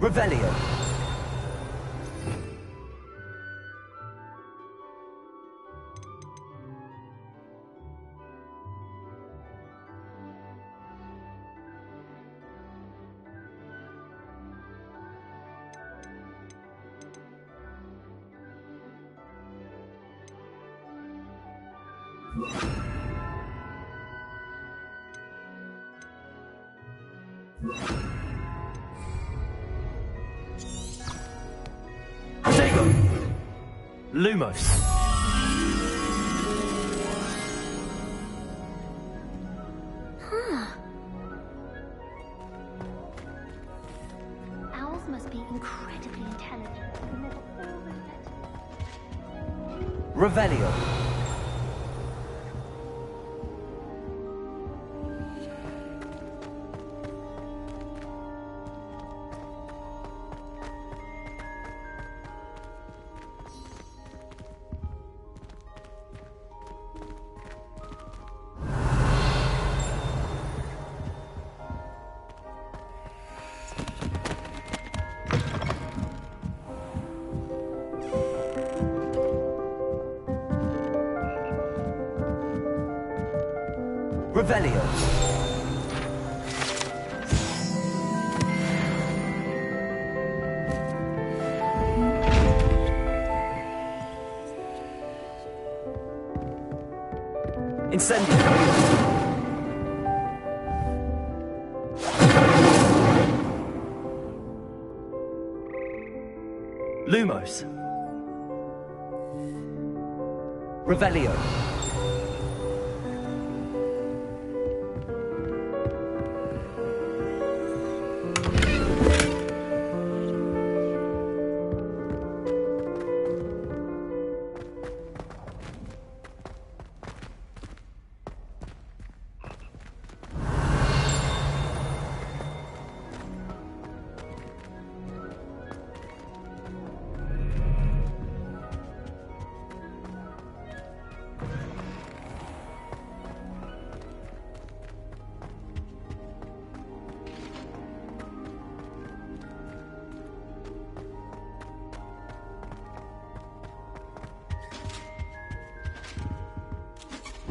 Revelio. Lumos. Huh. Owls must be incredibly intelligent to remember all the letters. Revelio. Revelio. Incendio. Lumos. Revelio.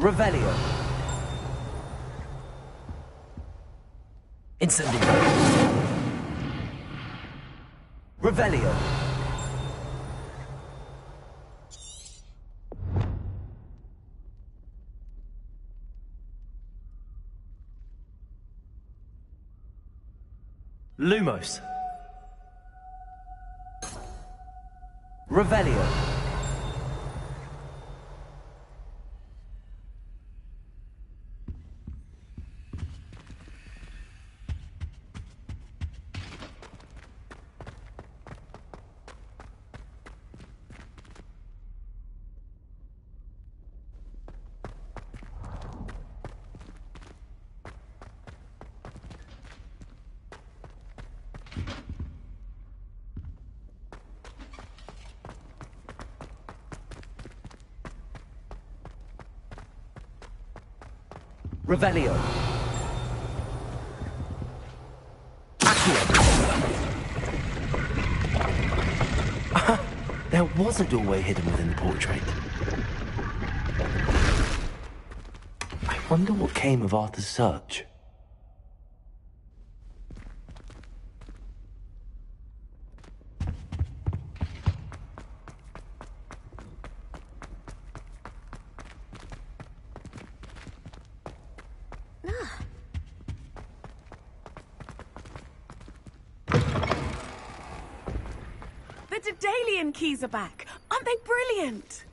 Revelio. Incendio. Revelio. Lumos. Revelio. Revelio. There was a doorway hidden within the portrait. I wonder what came of Arthur's search. Dedalian keys are back. Aren't they brilliant?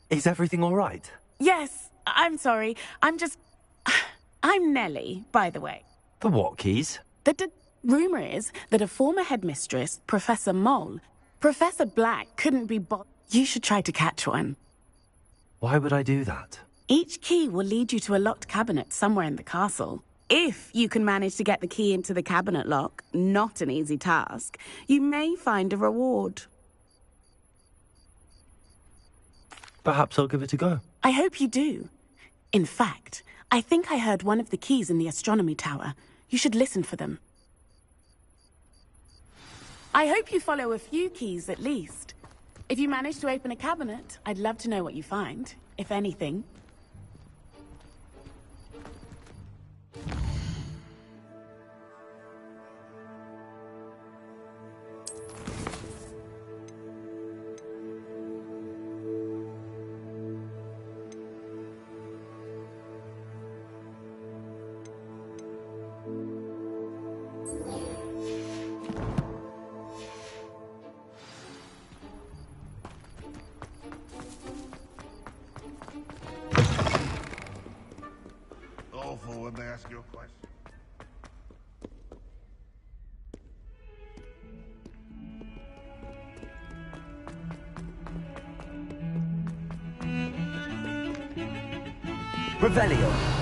Is everything all right? Yes, I'm sorry. I'm Nellie, by the way. The what keys? The rumor is that a former headmistress, Professor Mole, Professor Black couldn't be You should try to catch one. Why would I do that? Each key will lead you to a locked cabinet somewhere in the castle. If you can manage to get the key into the cabinet lock, not an easy task, you may find a reward. Perhaps I'll give it a go. I hope you do. In fact, I think I heard one of the keys in the astronomy tower. You should listen for them. I hope you follow a few keys at least. If you manage to open a cabinet, I'd love to know what you find, if anything. Awful when they ask you a question. Revelio.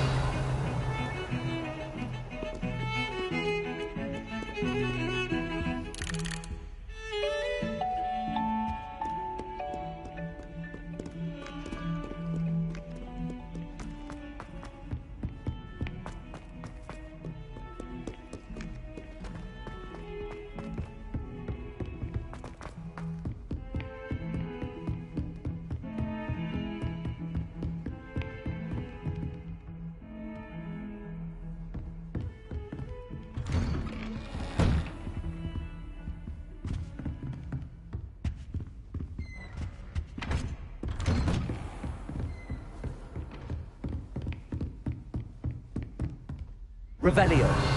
Revelio.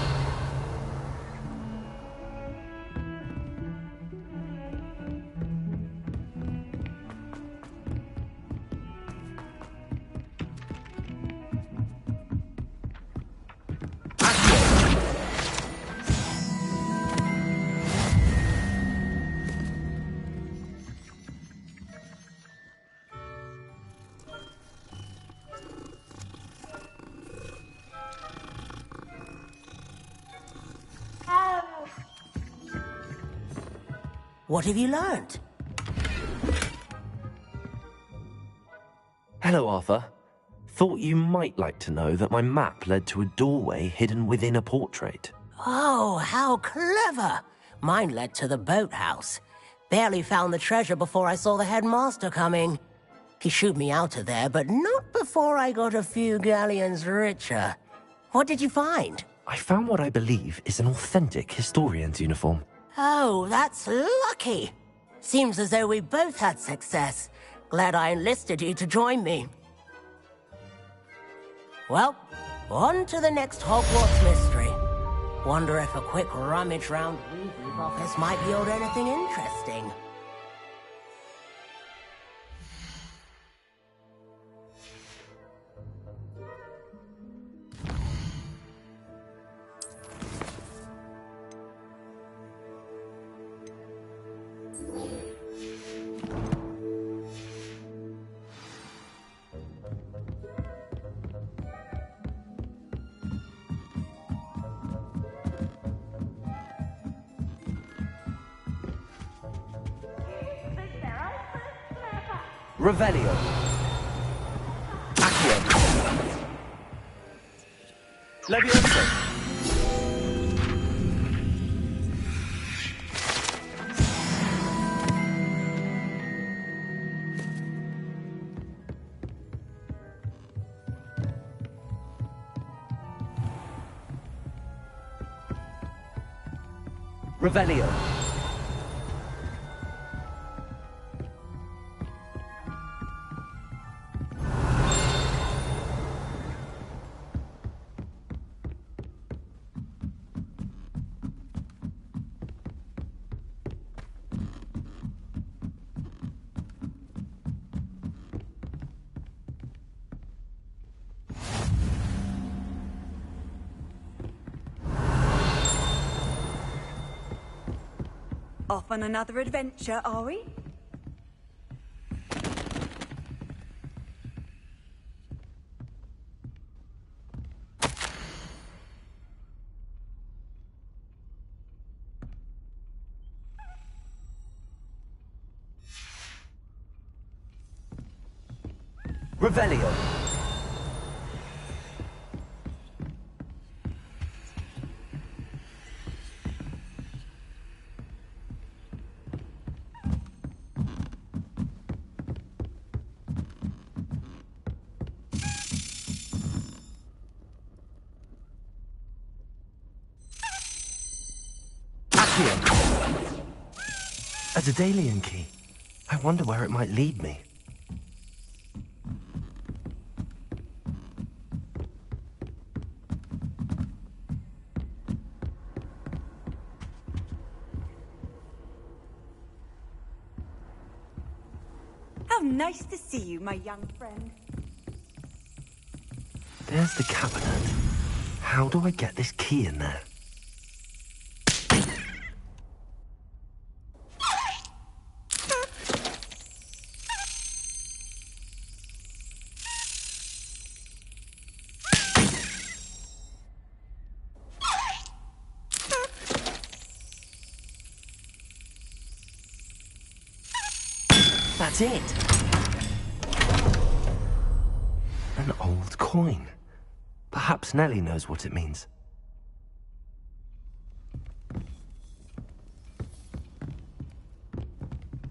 What have you learned? Hello, Arthur. Thought you might like to know that my map led to a doorway hidden within a portrait. Oh, how clever! Mine led to the boathouse. Barely found the treasure before I saw the headmaster coming. He shooed me out of there, but not before I got a few galleons richer. What did you find? I found what I believe is an authentic historian's uniform. Oh, that's lucky. Seems as though we both had success. Glad I enlisted you to join me. Well, on to the next Hogwarts mystery. Wonder if a quick rummage round Weasley's office might yield anything interesting. Revelio. Accio. Levioso. Revelio. Off on another adventure, are we? Revelio. A Daedalian key. I wonder where it might lead me. How nice to see you, my young friend. There's the cabinet. How do I get this key in there? That's it. An old coin. Perhaps Nellie knows what it means.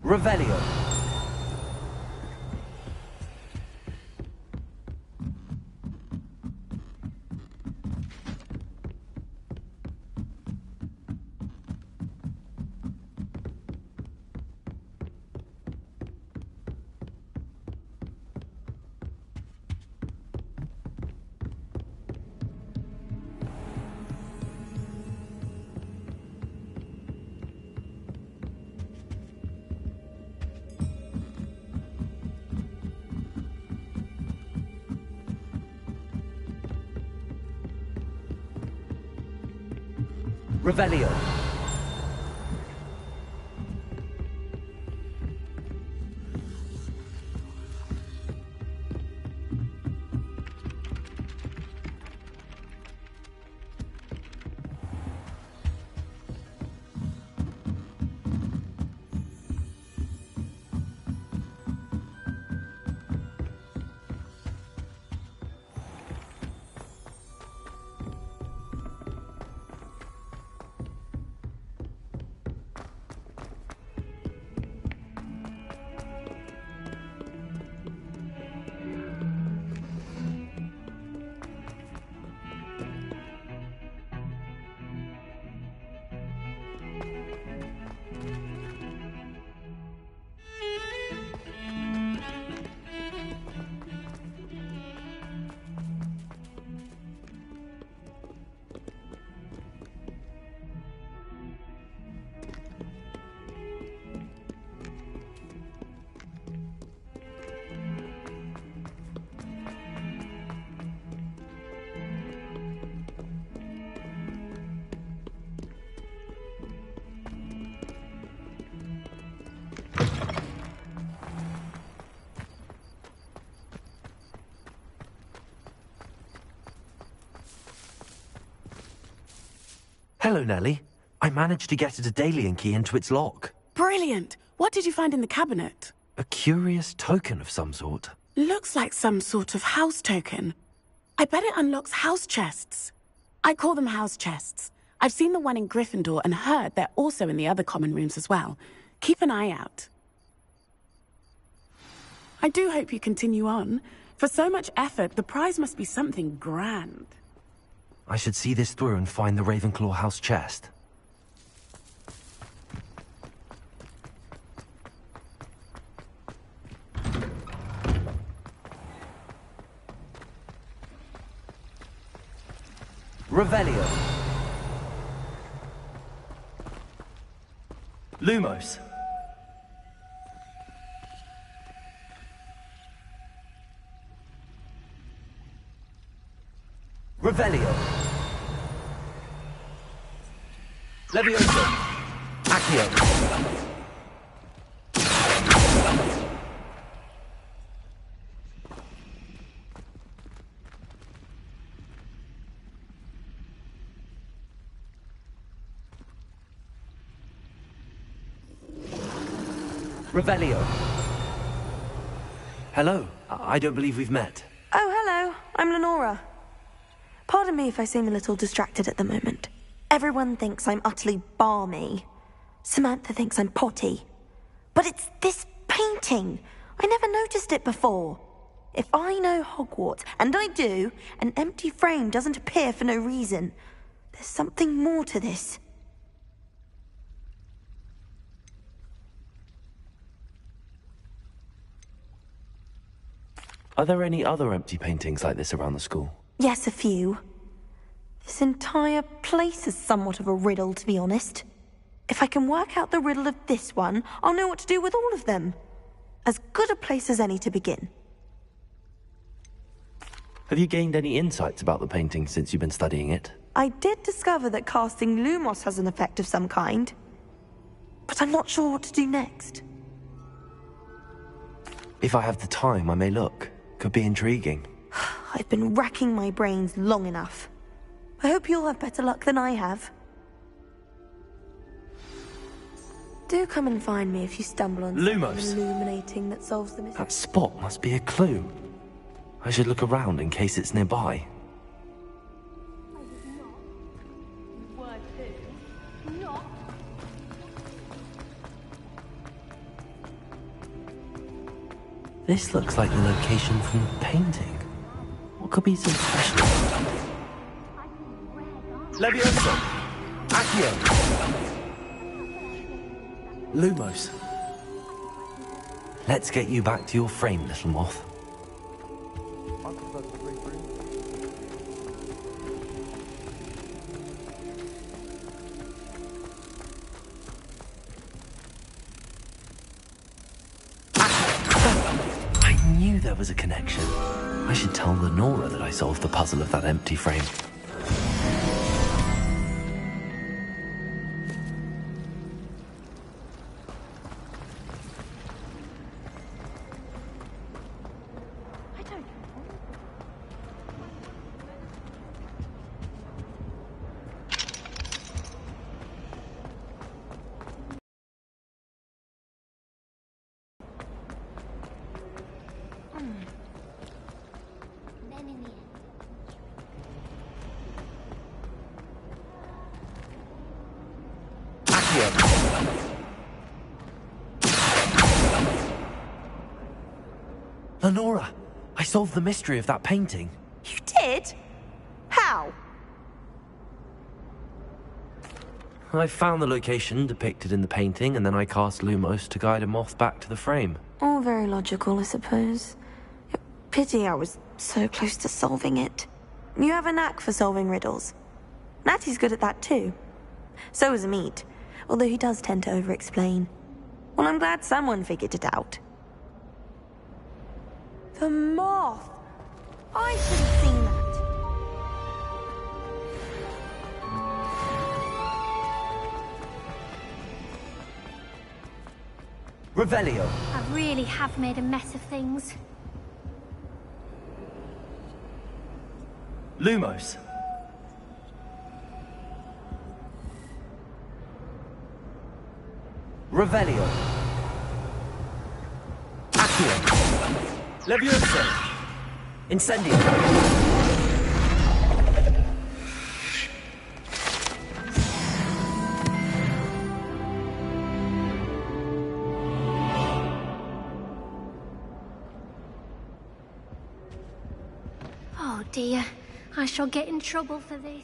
Revelio. Revelio. Hello, Nellie. I managed to get a Daedalian key into its lock. Brilliant! What did you find in the cabinet? A curious token of some sort. Looks like some sort of house token. I bet it unlocks house chests. I call them house chests. I've seen the one in Gryffindor and heard they're also in the other common rooms as well. Keep an eye out. I do hope you continue on. For so much effort, the prize must be something grand. I should see this through and find the Ravenclaw house chest. Revelio. Lumos. Revelio. Levioso. Accio. Accio. Revelio. Hello. I don't believe we've met. Oh, hello. I'm Lenora. Pardon me if I seem a little distracted at the moment. Everyone thinks I'm utterly balmy. Samantha thinks I'm potty. But it's this painting. I never noticed it before. If I know Hogwarts, and I do, an empty frame doesn't appear for no reason. There's something more to this. Are there any other empty paintings like this around the school? Yes, a few. This entire place is somewhat of a riddle, to be honest. If I can work out the riddle of this one, I'll know what to do with all of them. As good a place as any to begin. Have you gained any insights about the painting since you've been studying it? I did discover that casting Lumos has an effect of some kind. But I'm not sure what to do next. If I have the time, I may look. Could be intriguing. I've been racking my brains long enough. I hope you'll have better luck than I have. Do come and find me if you stumble on Lumos. something illuminating that solves the mystery. That spot must be a clue. I should look around in case it's nearby. This looks like the location from the painting. What could be so special? Levioso! Accio! Lumos. Let's get you back to your frame, little moth. I knew there was a connection. I should tell Lenora that I solved the puzzle of that empty frame. Lenora, I solved the mystery of that painting. You did? How? I found the location depicted in the painting, and then I cast Lumos to guide a moth back to the frame. All very logical, I suppose. Pity I was so close to solving it. You have a knack for solving riddles. Natty's good at that too. So is Amit, although he does tend to over-explain. Well, I'm glad someone figured it out. The moth! I should have seen that. Revelio. I really have made a mess of things. Lumos. Revelio. Accio. Levioso. Incendio. Oh dear, I shall get in trouble for this.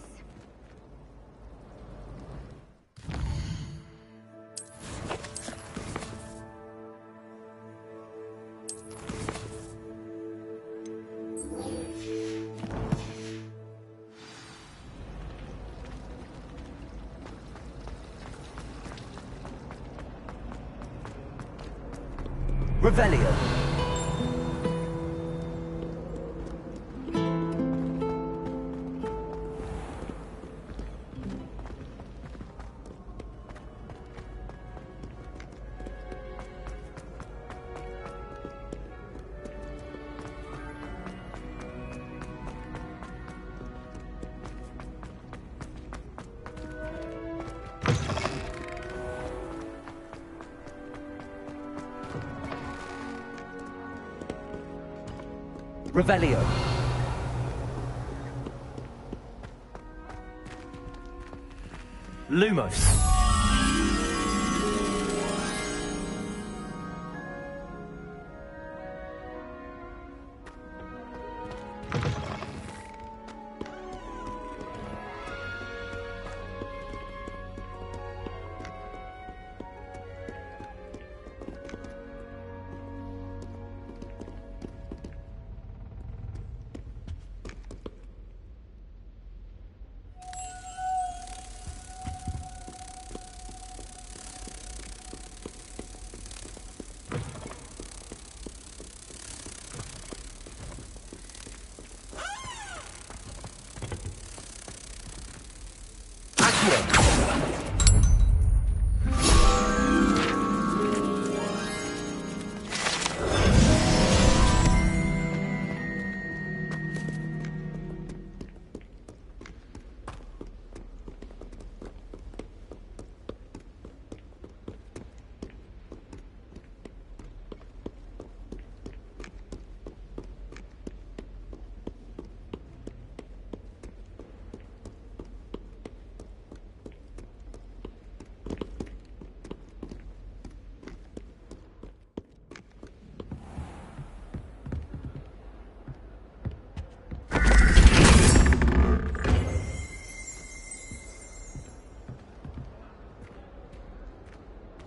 Revelio. Revelio. Lumos.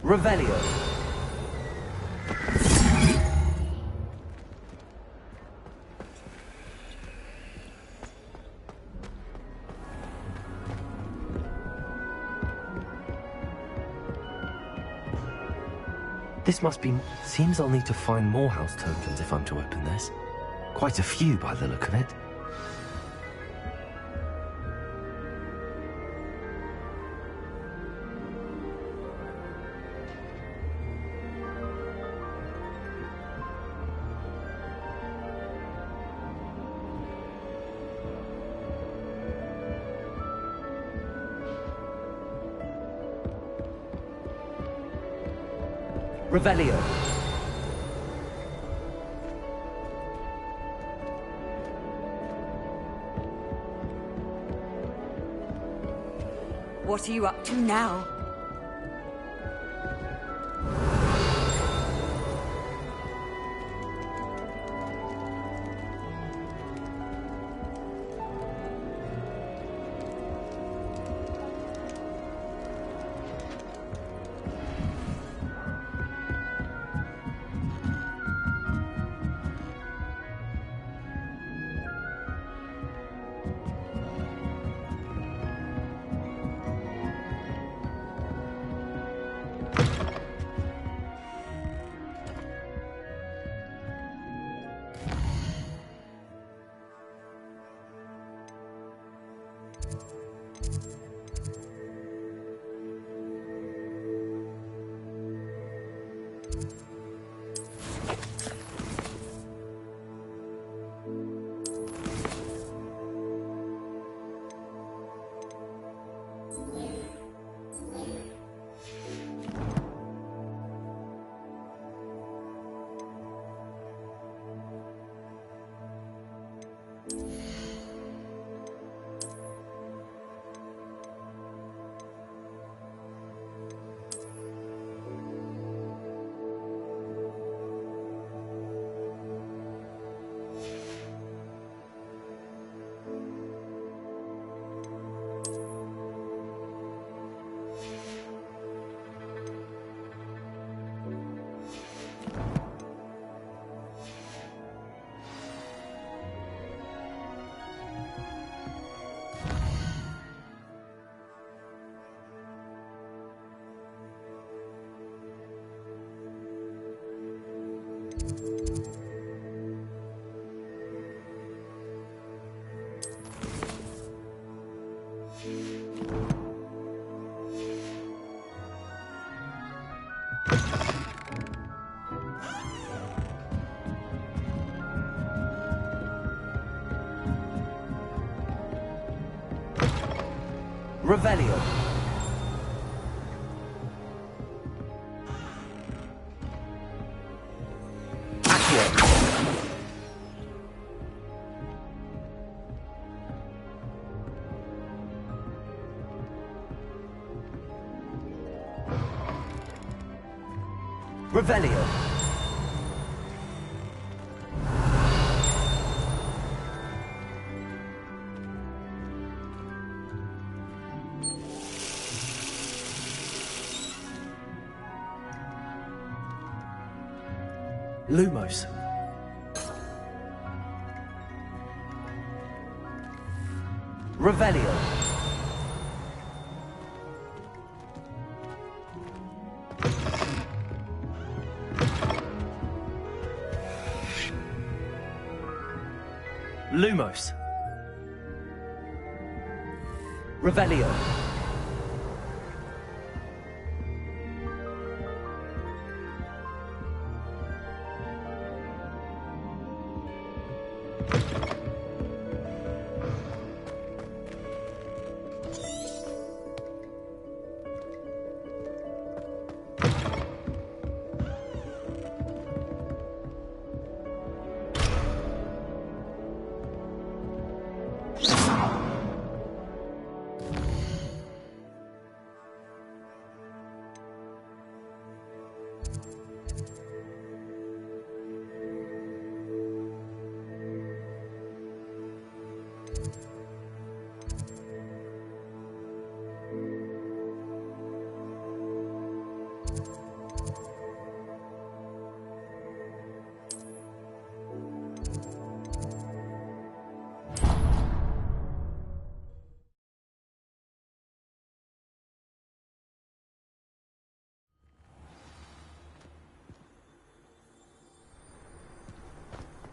Revelio. This must be... Seems I'll need to find more house tokens if I'm to open this. Quite a few by the look of it. Revelio. What are you up to now? Revelio. Accio. Revelio. Lumos. Revelio. Lumos. Revelio.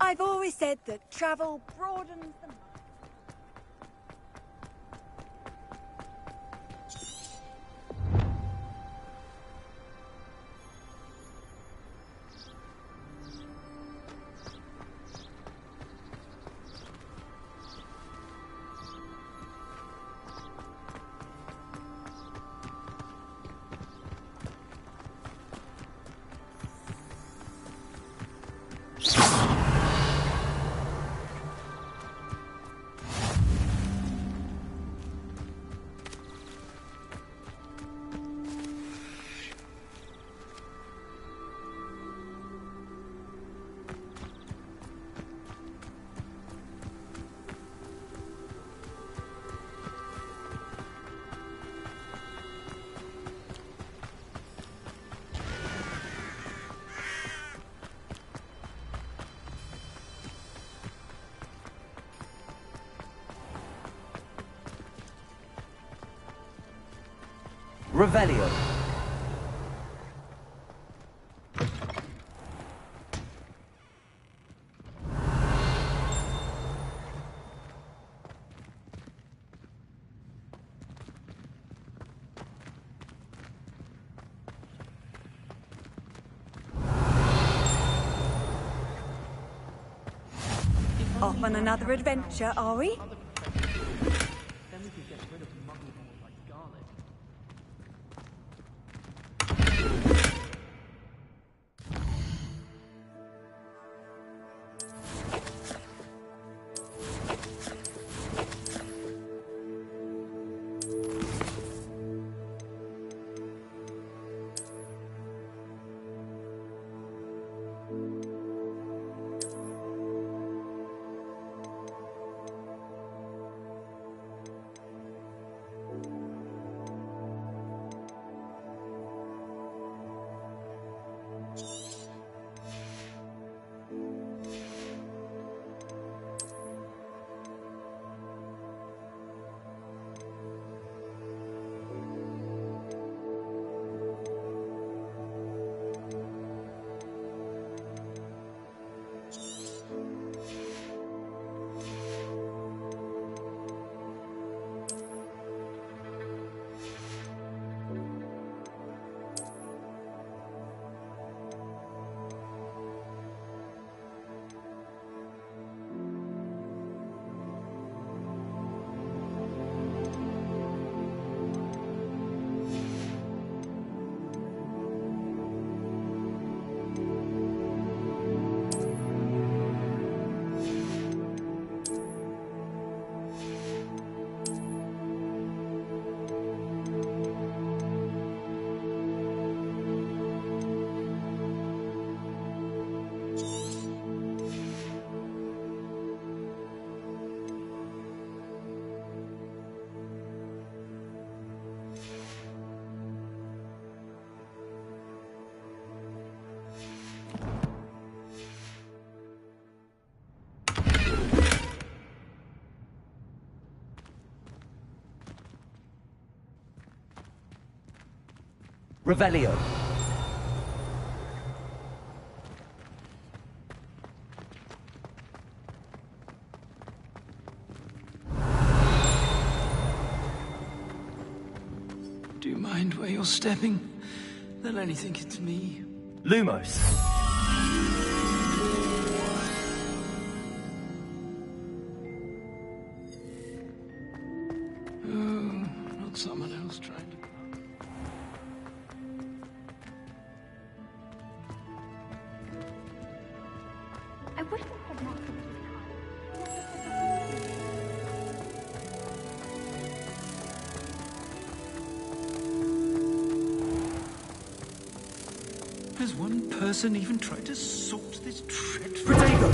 I've always said that travel broadens the mind. Revelio. Off on another adventure, are we? Then we could get rid of muggle balls like garlic. Revelio. Do you mind where you're stepping? They'll only think it's me. Lumos. Oh, not someone else trying to... I wish the headmaster was Has one person even tried to sort this dreadful... Protego!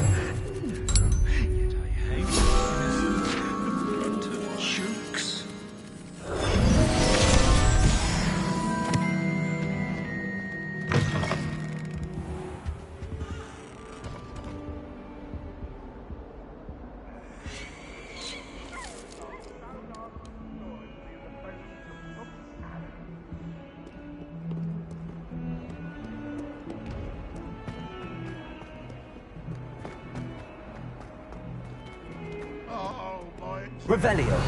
Yet I hate the brunt of jokes. Revelio.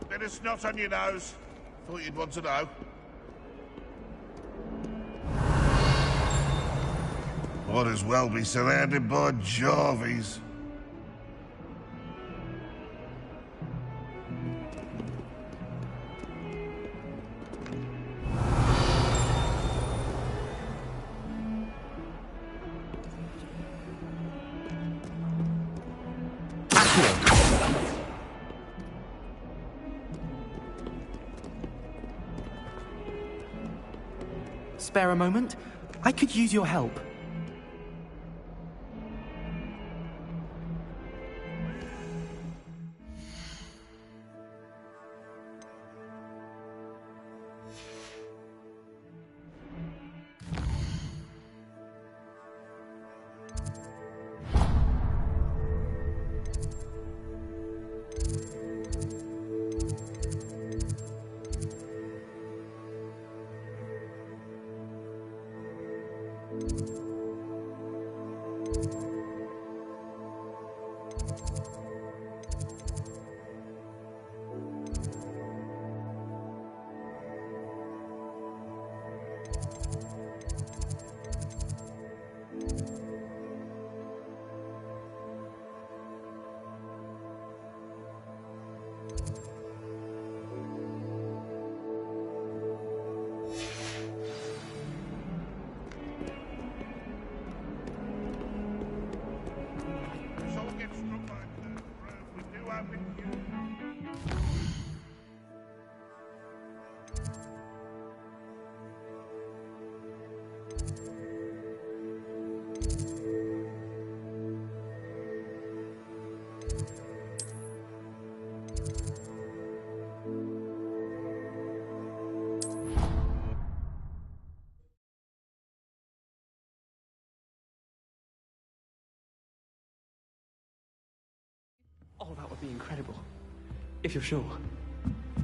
Bit of snot on your nose. Thought you'd want to know. Might as well be surrounded by Jarvies. Spare a moment? I could use your help. Oh, that would be incredible. If you're sure.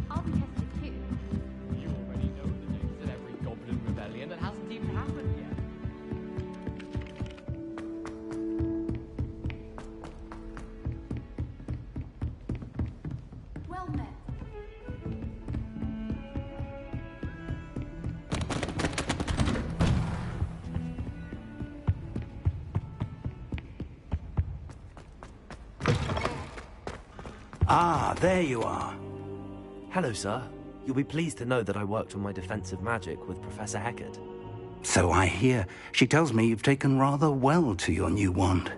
I'll be tested too. You already know the names of every goblin rebellion that hasn't even happened yet. Well met. Ah, there you are. Hello, sir. You'll be pleased to know that I worked on my defensive magic with Professor Heckard. So I hear. She tells me you've taken rather well to your new wand.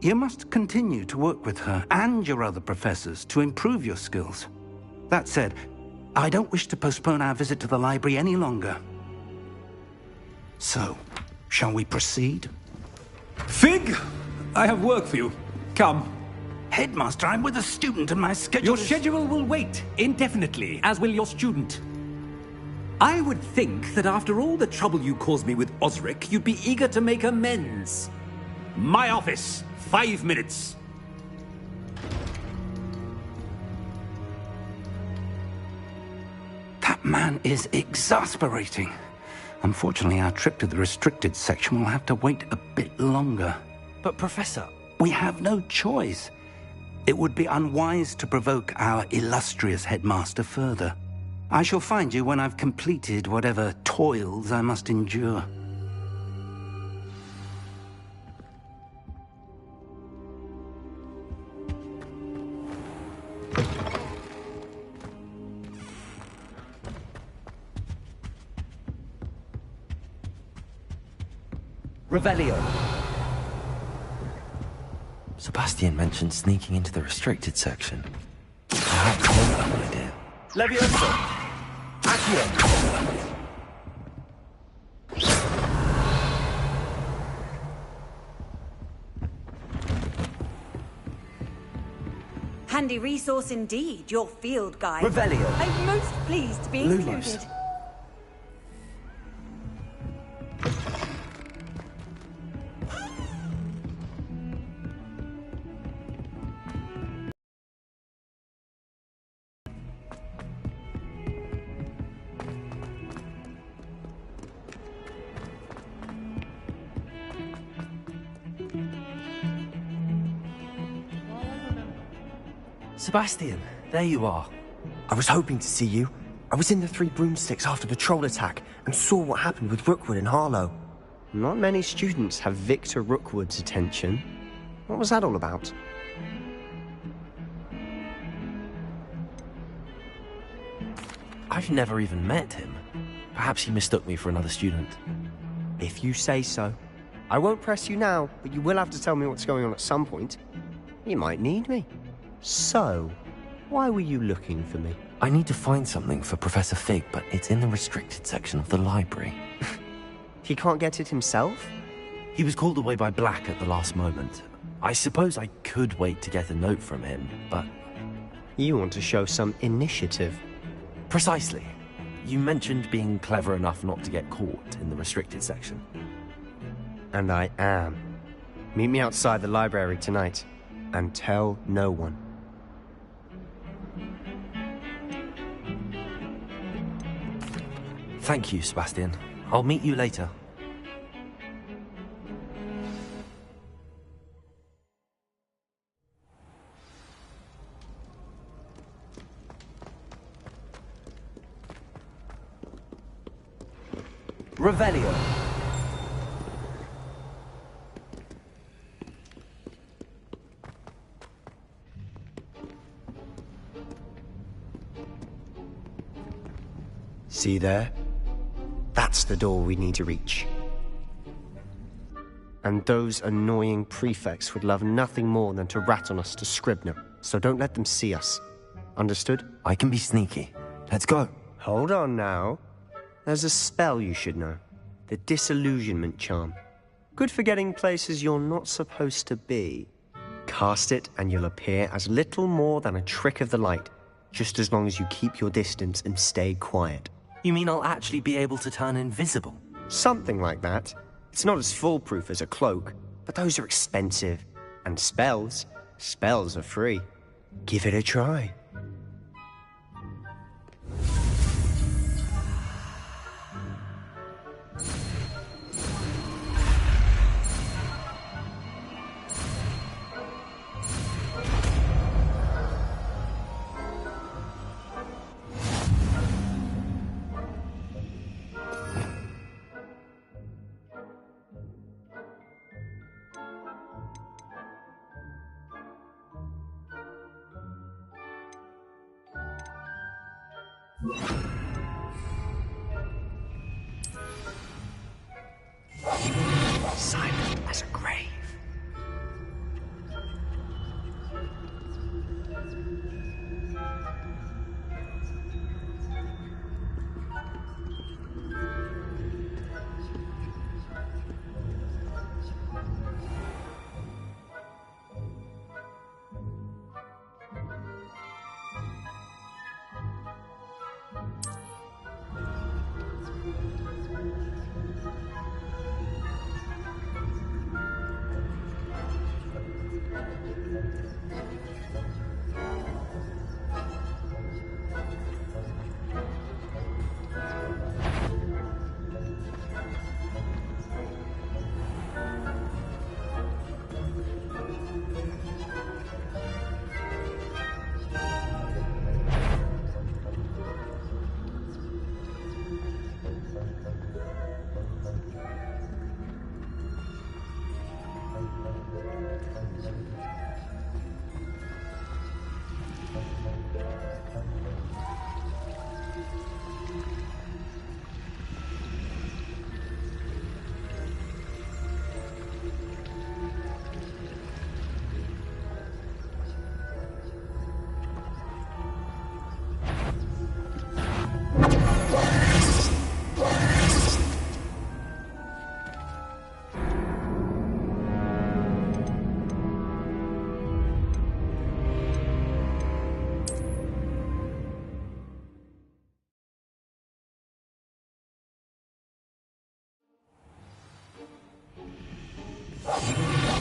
You must continue to work with her and your other professors to improve your skills. That said, I don't wish to postpone our visit to the library any longer. So, shall we proceed? Fig! I have work for you. Come. Headmaster, I'm with a student and my schedule Your schedule will wait indefinitely, as will your student. I would think that after all the trouble you caused me with Osric, you'd be eager to make amends. My office. 5 minutes. That man is exasperating. Unfortunately, our trip to the restricted section will have to wait a bit longer. But, Professor... We have no choice. It would be unwise to provoke our illustrious headmaster further. I shall find you when I've completed whatever toils I must endure. Revelio. Sebastian mentioned sneaking into the restricted section. Perhaps he'll have an idea. Levioso. Accio. Handy resource indeed, your field guide. Revelio. I'm most pleased to be Lumos. included. Sebastian, there you are. I was hoping to see you. I was in the Three Broomsticks after the troll attack and saw what happened with Rookwood and Harlow. Not many students have Victor Rookwood's attention. What was that all about? I've never even met him. Perhaps he mistook me for another student. If you say so. I won't press you now, but you will have to tell me what's going on at some point. You might need me. So, why were you looking for me? I need to find something for Professor Fig, but it's in the restricted section of the library. He can't get it himself? He was called away by Black at the last moment. I suppose I could wait to get a note from him, but... You want to show some initiative. Precisely. You mentioned being clever enough not to get caught in the restricted section. And I am. Meet me outside the library tonight, and tell no one. Thank you, Sebastian. I'll meet you later. Revelio. See there? That's the door we need to reach. And those annoying prefects would love nothing more than to rat on us to Scribner, so don't let them see us. Understood? I can be sneaky. Let's go. Hold on now. There's a spell you should know. The Disillusionment Charm. Good for getting places you're not supposed to be. Cast it and you'll appear as little more than a trick of the light, just as long as you keep your distance and stay quiet. You mean I'll actually be able to turn invisible? Something like that. It's not as foolproof as a cloak, but those are expensive. And spells are free. Give it a try. Silent as a grave.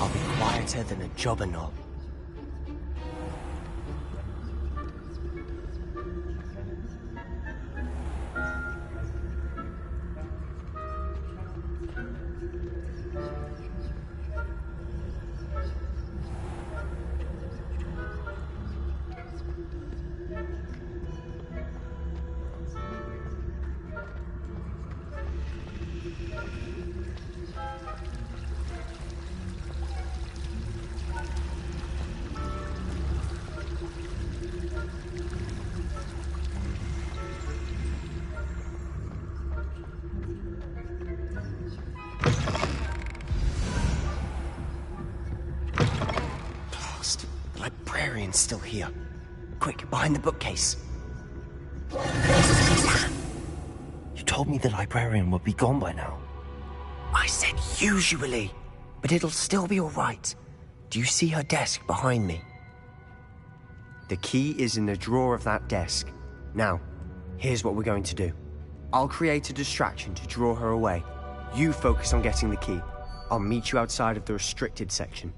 I'll be quieter than a jobber knob. Still here. Quick, behind the bookcase. You told me the librarian would be gone by now. I said usually, but it'll still be all right. Do you see her desk behind me? The key is in the drawer of that desk. Now, here's what we're going to do. I'll create a distraction to draw her away. You focus on getting the key. I'll meet you outside of the restricted section.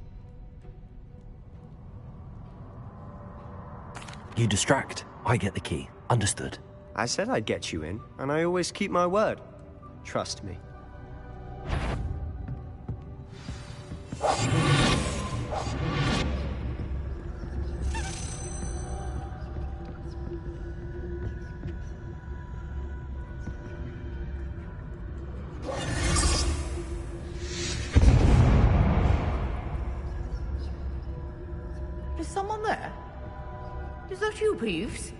You distract, I get the key. Understood. I said I'd get you in, and I always keep my word. Trust me. Is someone there? Is that you, Peeves?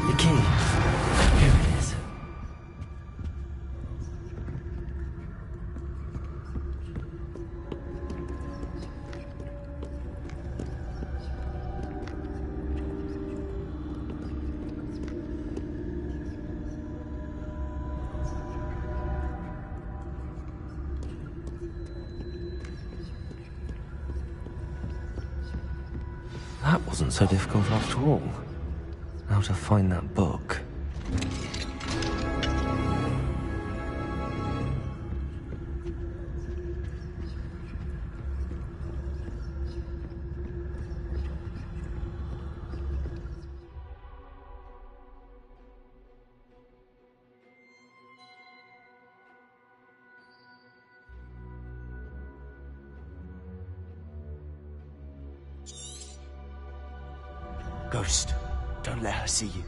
The key. Here it is. That wasn't so difficult after all. Now to find that book. Ghost, don't let her see you.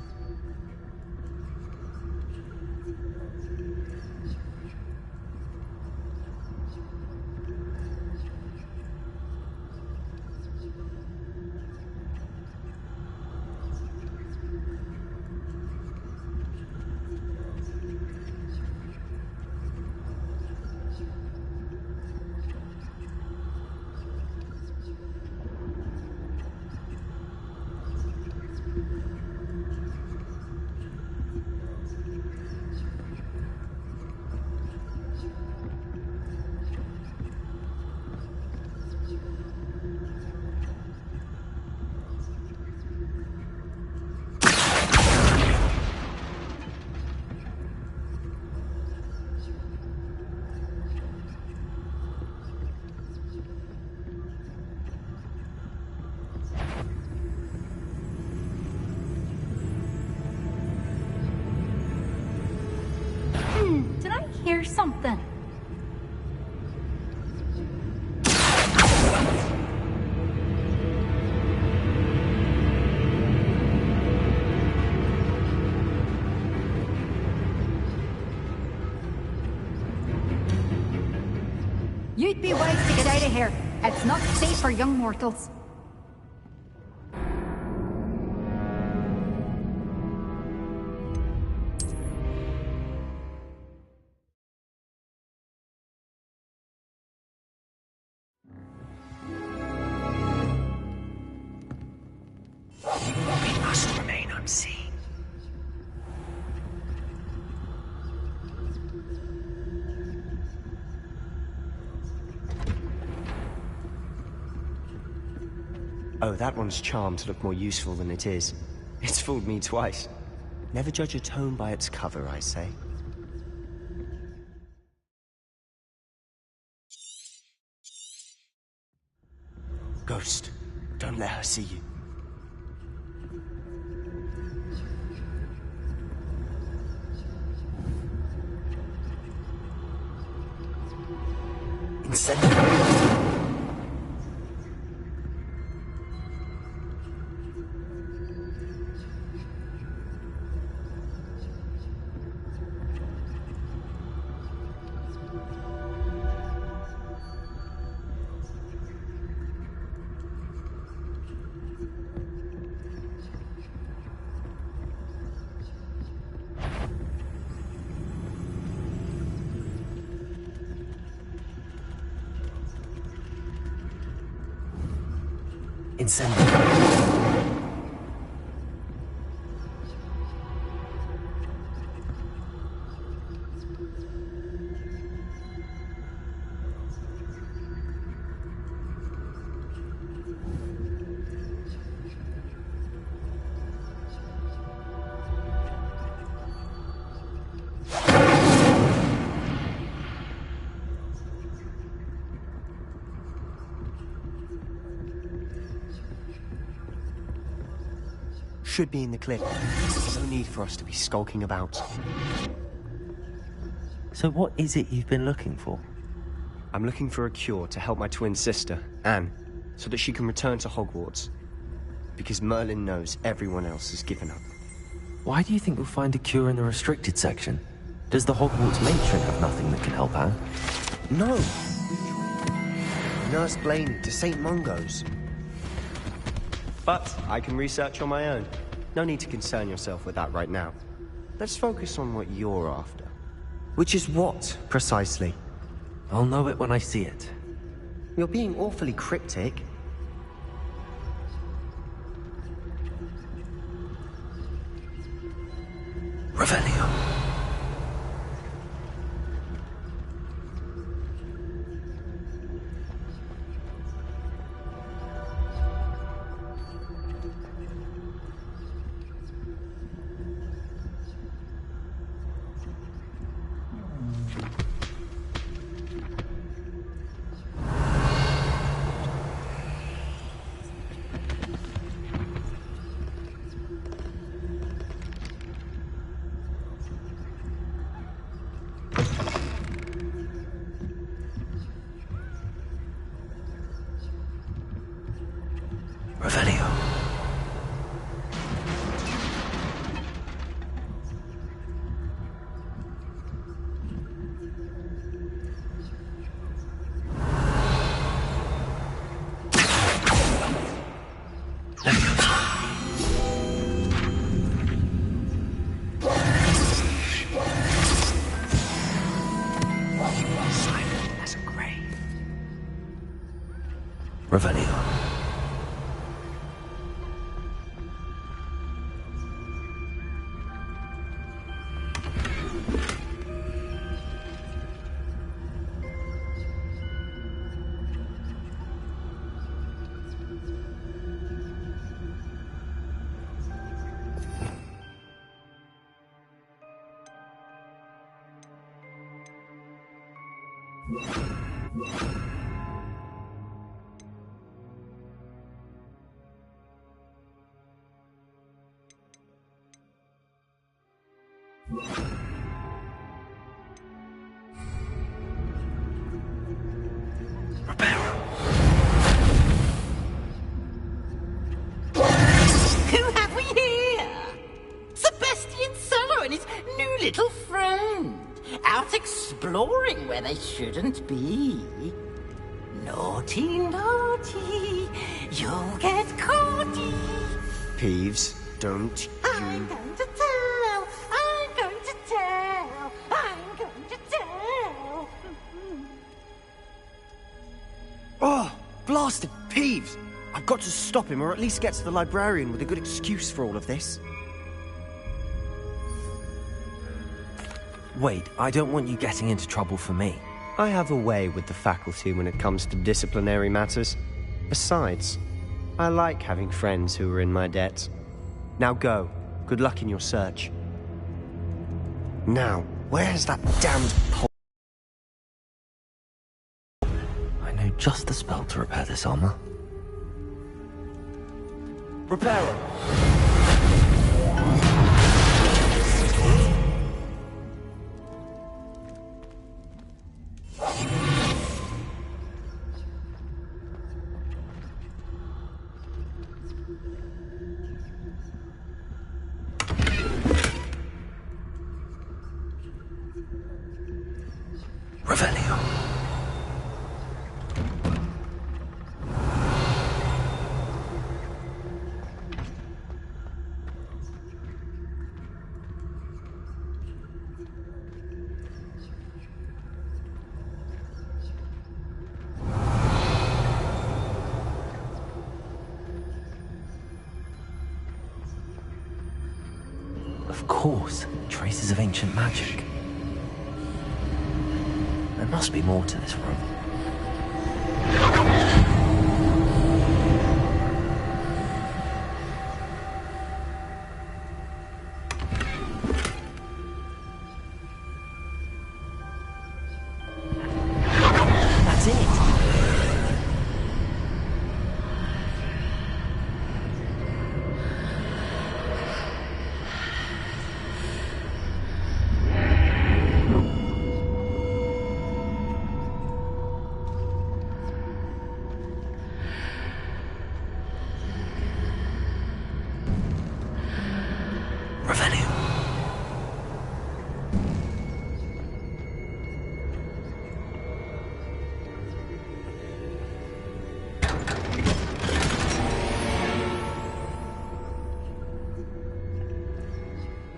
Did I hear something? be wise to get out of here. It's not safe for young mortals. We must remain unseen. Oh, that one's charmed to look more useful than it is. It's fooled me twice. Never judge a tome by its cover, I say. Ghost, don't let her see you. Incendiary. Should be in the cliff. There's no need for us to be skulking about. So what is it you've been looking for? I'm looking for a cure to help my twin sister, Anne, so that she can return to Hogwarts. Because Merlin knows everyone else has given up. Why do you think you'll find a cure in the restricted section? Does the Hogwarts matron have nothing that can help Anne? No! Nurse Blaney to St. Mungo's. But I can research on my own. No need to concern yourself with that right now. Let's focus on what you're after. Which is what, precisely? I'll know it when I see it. You're being awfully cryptic. Revelio. Revelio. Who have we here? Sebastian Sallow and his new little friend. Out exploring where they shouldn't be. Naughty, naughty, you'll get caughty. Peeves, don't I'm going to tell, I'm going to tell, I'm going to tell. Oh, blasted Peeves! I've got to stop him, or at least get to the librarian with a good excuse for all of this. Wait, I don't want you getting into trouble for me. I have a way with the faculty when it comes to disciplinary matters. Besides, I like having friends who are in my debt. Now go. Good luck in your search. Now, where's that damned pole? I know just the spell to repair this armor. Repair it! Revelio. Of course, traces of ancient magic. There must be more to this room. That's it!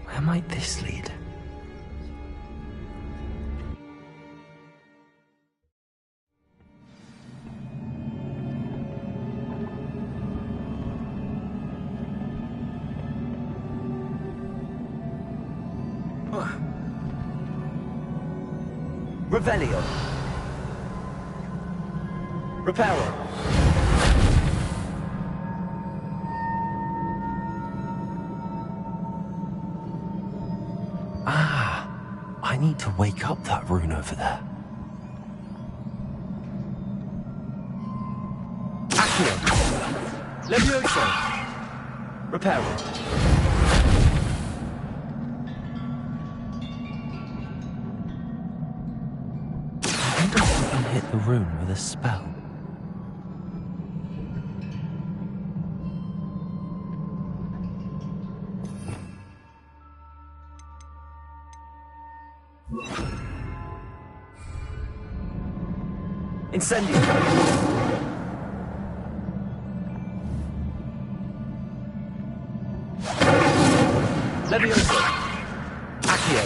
Where might this lead? Revelio. Reparo. Ah, I need to wake up that rune over there. Accio. Levioso. Reparo. Hit the rune with a spell. Incendio. Levioso. Accio.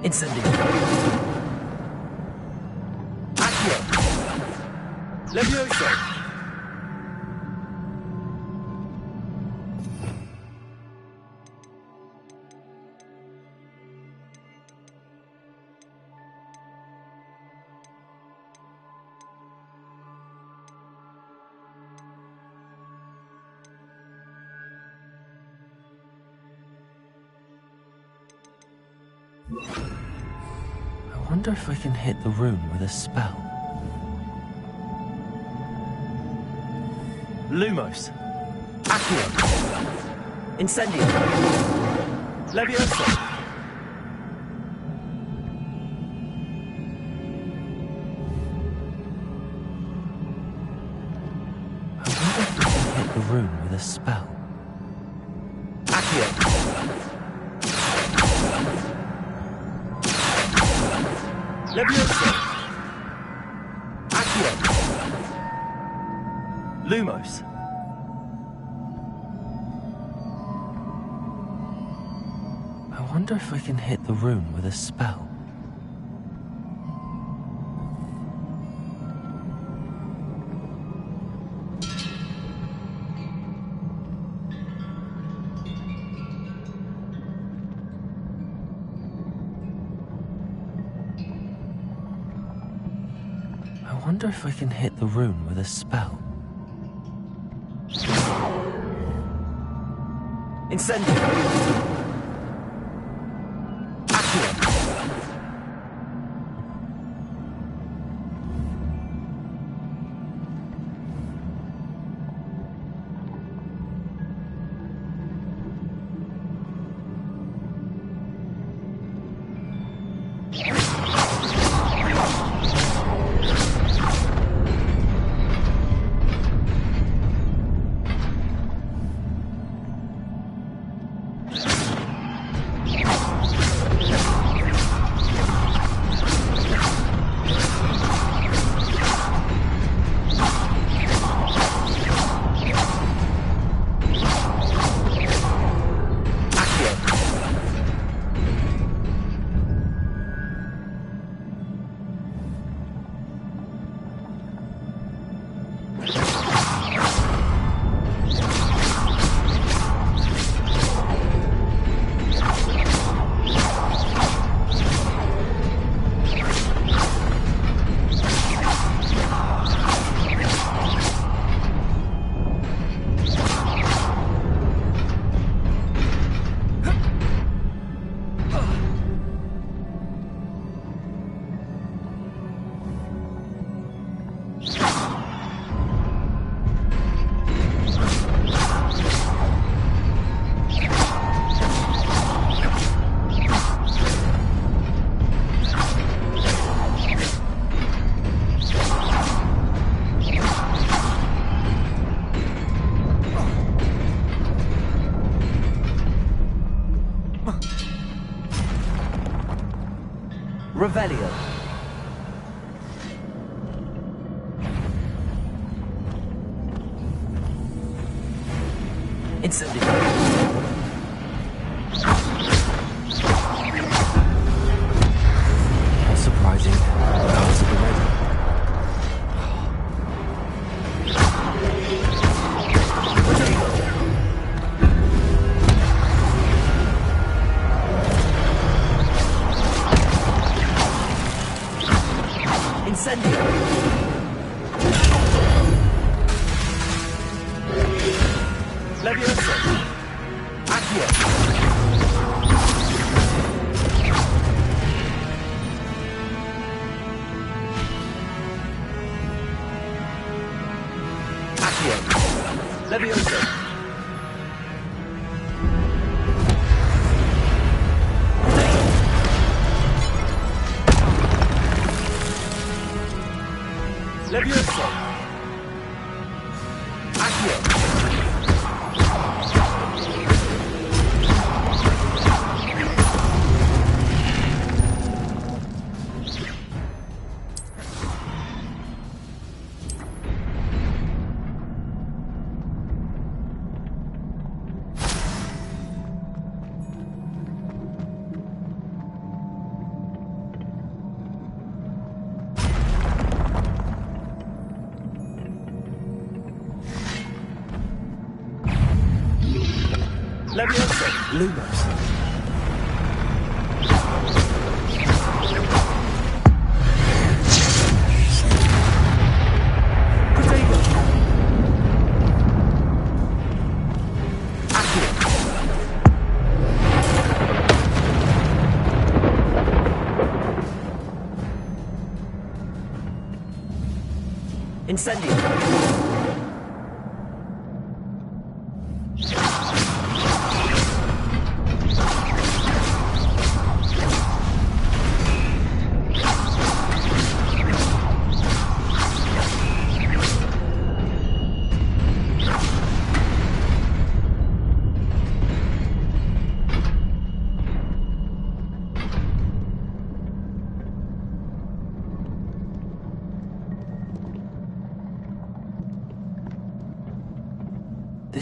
Incendio. Accio. Levioso. I wonder if I can hit the rune with a spell. Lumos. Accio. Incendio. Levioso. I wonder if I can hit the rune with a spell. Levioso! Accio! Lumos! I wonder if we can hit the room with a spell. I wonder if we can hit the room with a spell. Incendio! Revelio. Incendio. How surprising. Cards are ready. Incendio. Levioso. Accio. Accio. Levioso. Levioso. Accio. Levioso. Lumos. Protego. Accio. Incendio.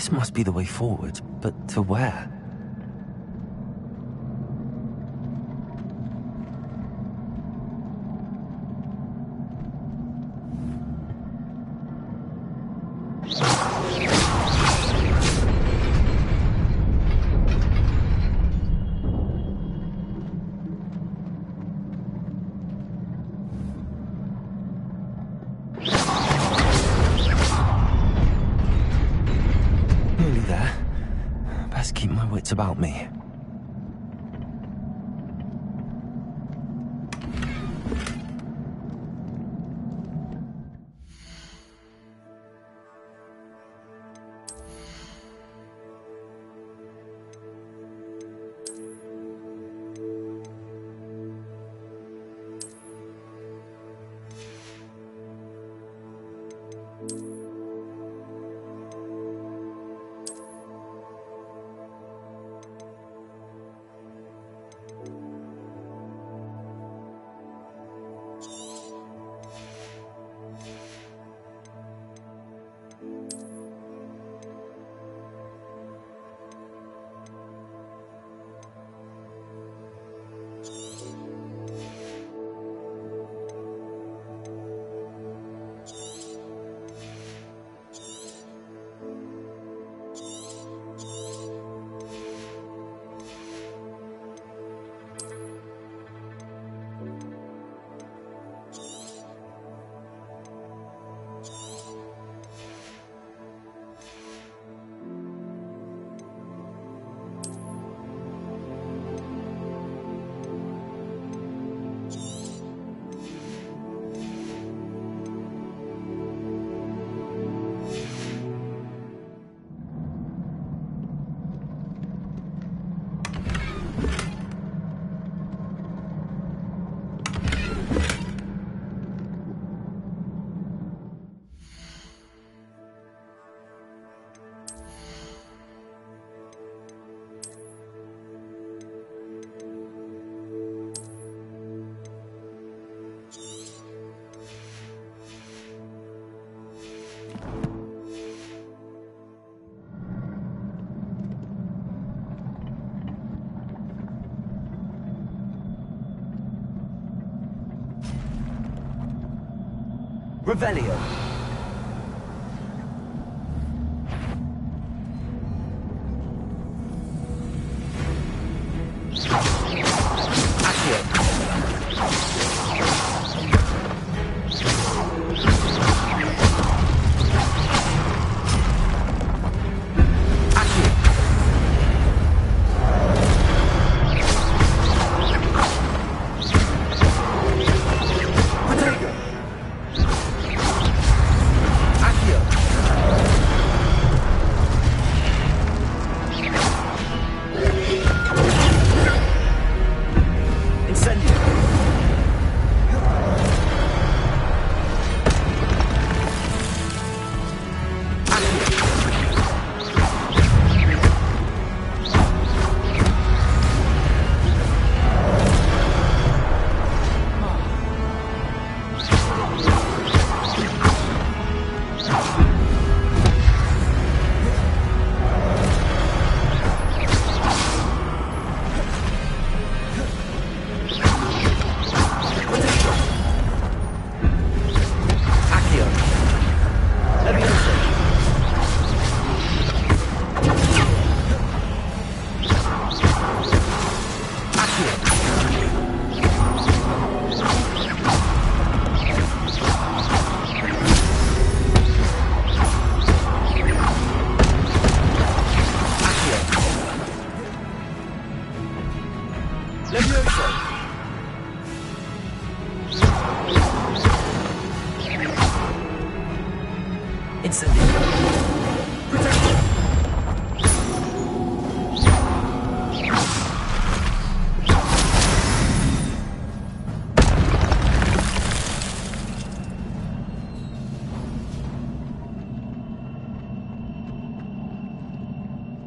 This must be the way forward, but to where? Nearly there. Best keep my wits about me. Revelio.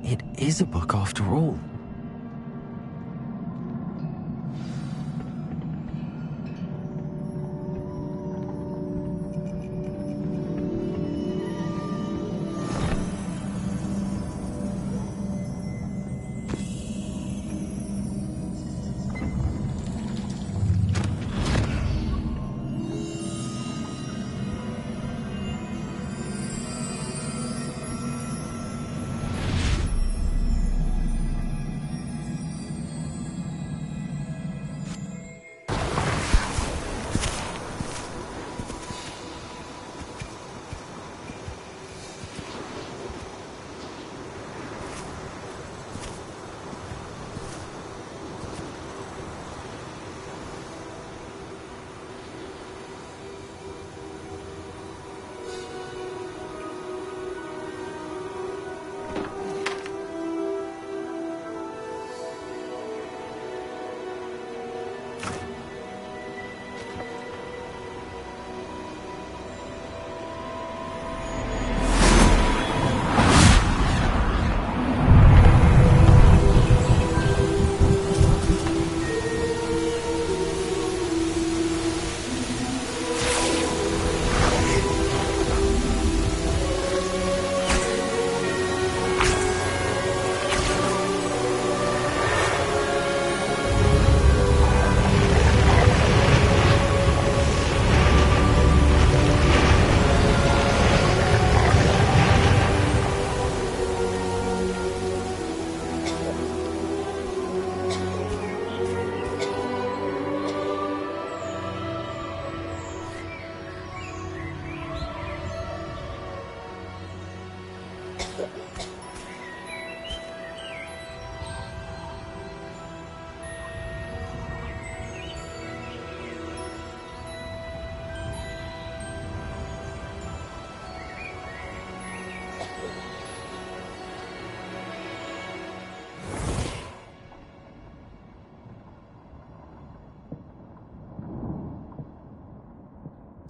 It is a book after all.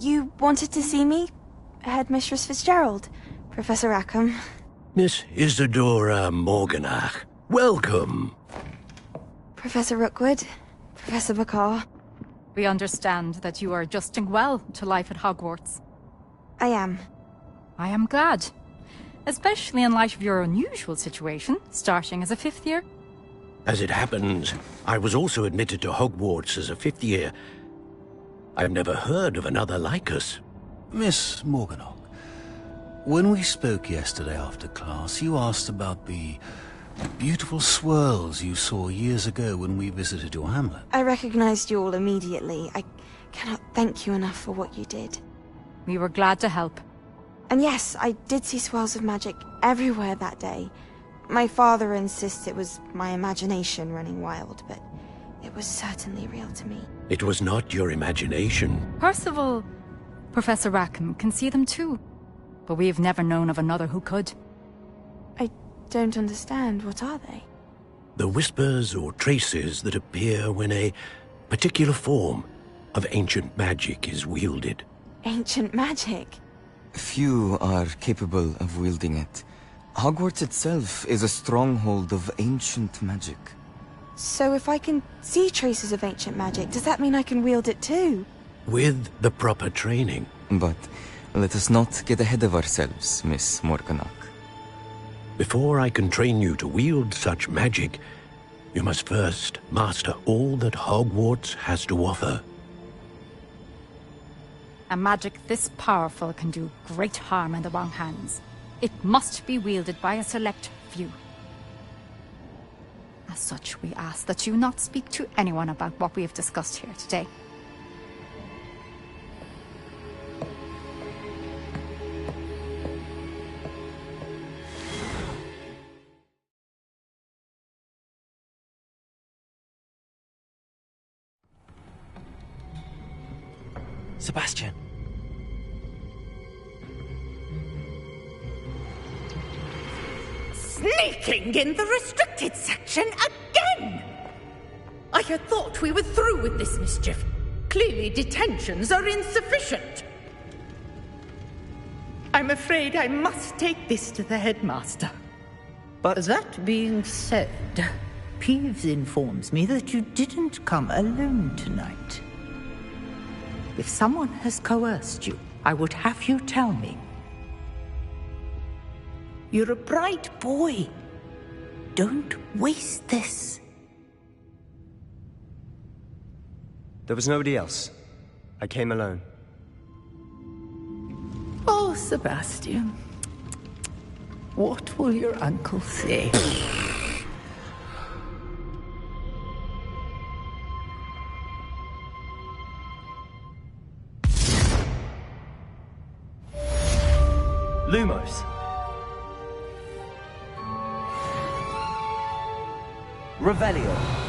You wanted to see me? Headmistress Fitzgerald, Professor Rackham. Miss Isadora Morganach, welcome. Professor Rookwood, Professor Bakar. We understand that you are adjusting well to life at Hogwarts. I am. I am glad. Especially in light of your unusual situation, starting as a 5th year. As it happens, I was also admitted to Hogwarts as a 5th year. I've never heard of another like us. Miss Morganach, when we spoke yesterday after class, you asked about the beautiful swirls you saw years ago when we visited your hamlet. I recognized you all immediately. I cannot thank you enough for what you did. We were glad to help. And yes, I did see swirls of magic everywhere that day. My father insists it was my imagination running wild, but it was certainly real to me. It was not your imagination. Percival, Professor Rackham can see them too. But we've never known of another who could. I don't understand. What are they? The whispers or traces that appear when a particular form of ancient magic is wielded. Ancient magic? Few are capable of wielding it. Hogwarts itself is a stronghold of ancient magic. So if I can see traces of ancient magic, does that mean I can wield it too? With the proper training. But let us not get ahead of ourselves, Miss Morganach. Before I can train you to wield such magic, you must first master all that Hogwarts has to offer. A magic this powerful can do great harm in the wrong hands. It must be wielded by a select few. As such, we ask that you not speak to anyone about what we have discussed here today. Sebastian. Sneaking in the restricted section again! I had thought we were through with this mischief. Clearly detentions are insufficient. I'm afraid I must take this to the headmaster. But that being said, Peeves informs me that you didn't come alone tonight. If someone has coerced you, I would have you tell me. You're a bright boy. Don't waste this. There was nobody else. I came alone. Oh, Sebastian. What will your uncle say? Lumos. Revelio.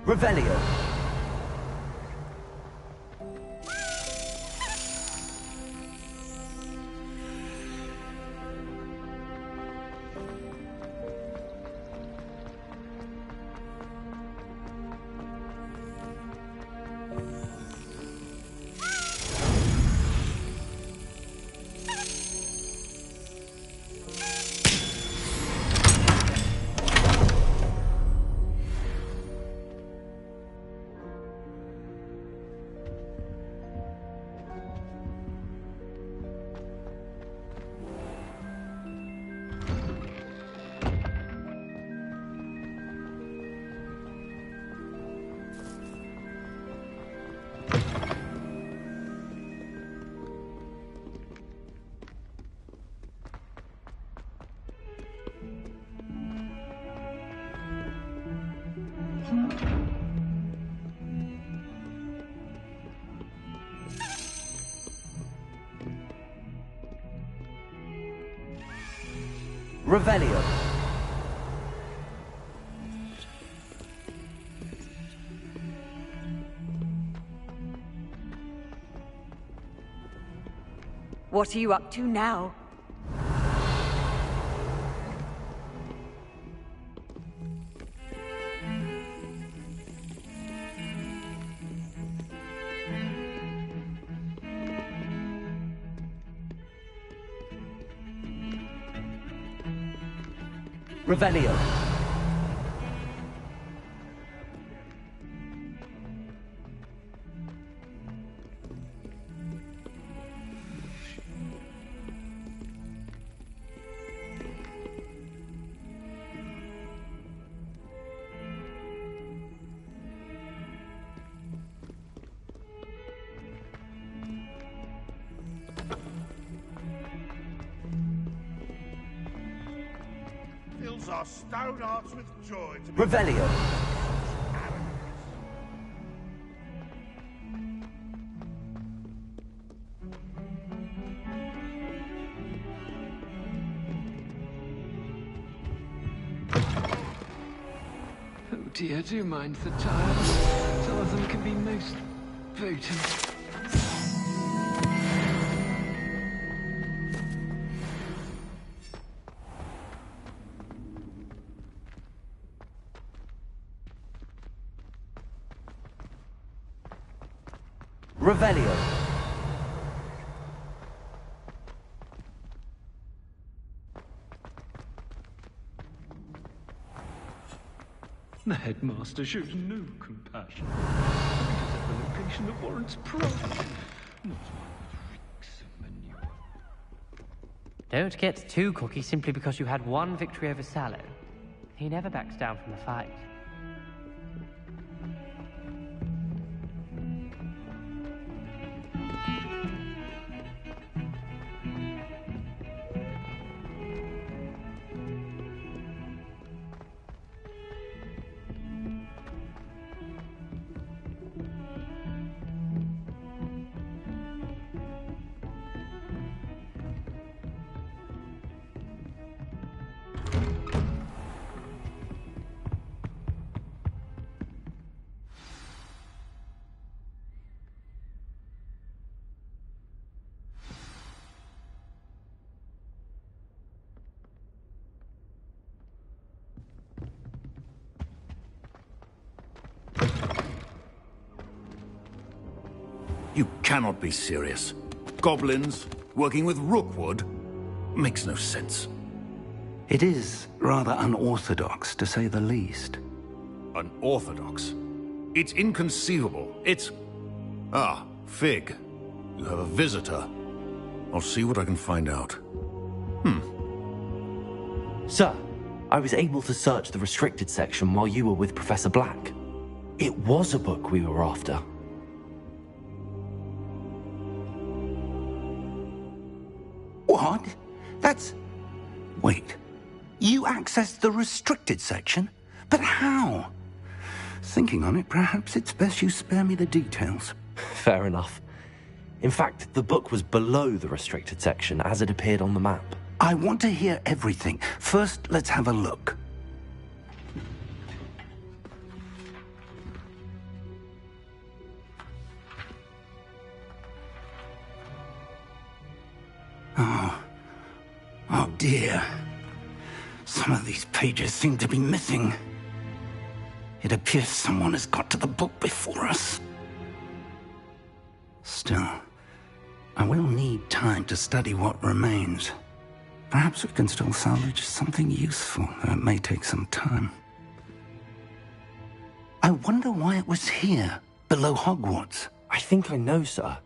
Revelio. Revelio. What are you up to now? Revelio. Fills our stout hearts with joy to be... Revelio. Oh dear, do mind the tired. Some of them can be most potent. Revelio. The headmaster shows no compassion. It is at the location that warrants pride. Not one that reeks of manure. Don't get too cocky simply because you had one victory over Sallow. He never backs down from a fight. You cannot be serious. Goblins working with Rookwood makes no sense. It is rather unorthodox, to say the least. Unorthodox? It's inconceivable. It's... Ah, Fig. You have a visitor. I'll see what I can find out. Sir, I was able to search the restricted section while you were with Professor Black. It was a book we were after. What? That's... Wait. You accessed the restricted section? But how? Thinking on it, perhaps it's best you spare me the details. Fair enough. In fact, the book was below the restricted section as it appeared on the map. I want to hear everything. First, let's have a look. Oh dear. Some of these pages seem to be missing. It appears someone has got to the book before us. Still, I will need time to study what remains. Perhaps we can still salvage something useful, though it may take some time. I wonder why it was here, below Hogwarts. I think I know, sir.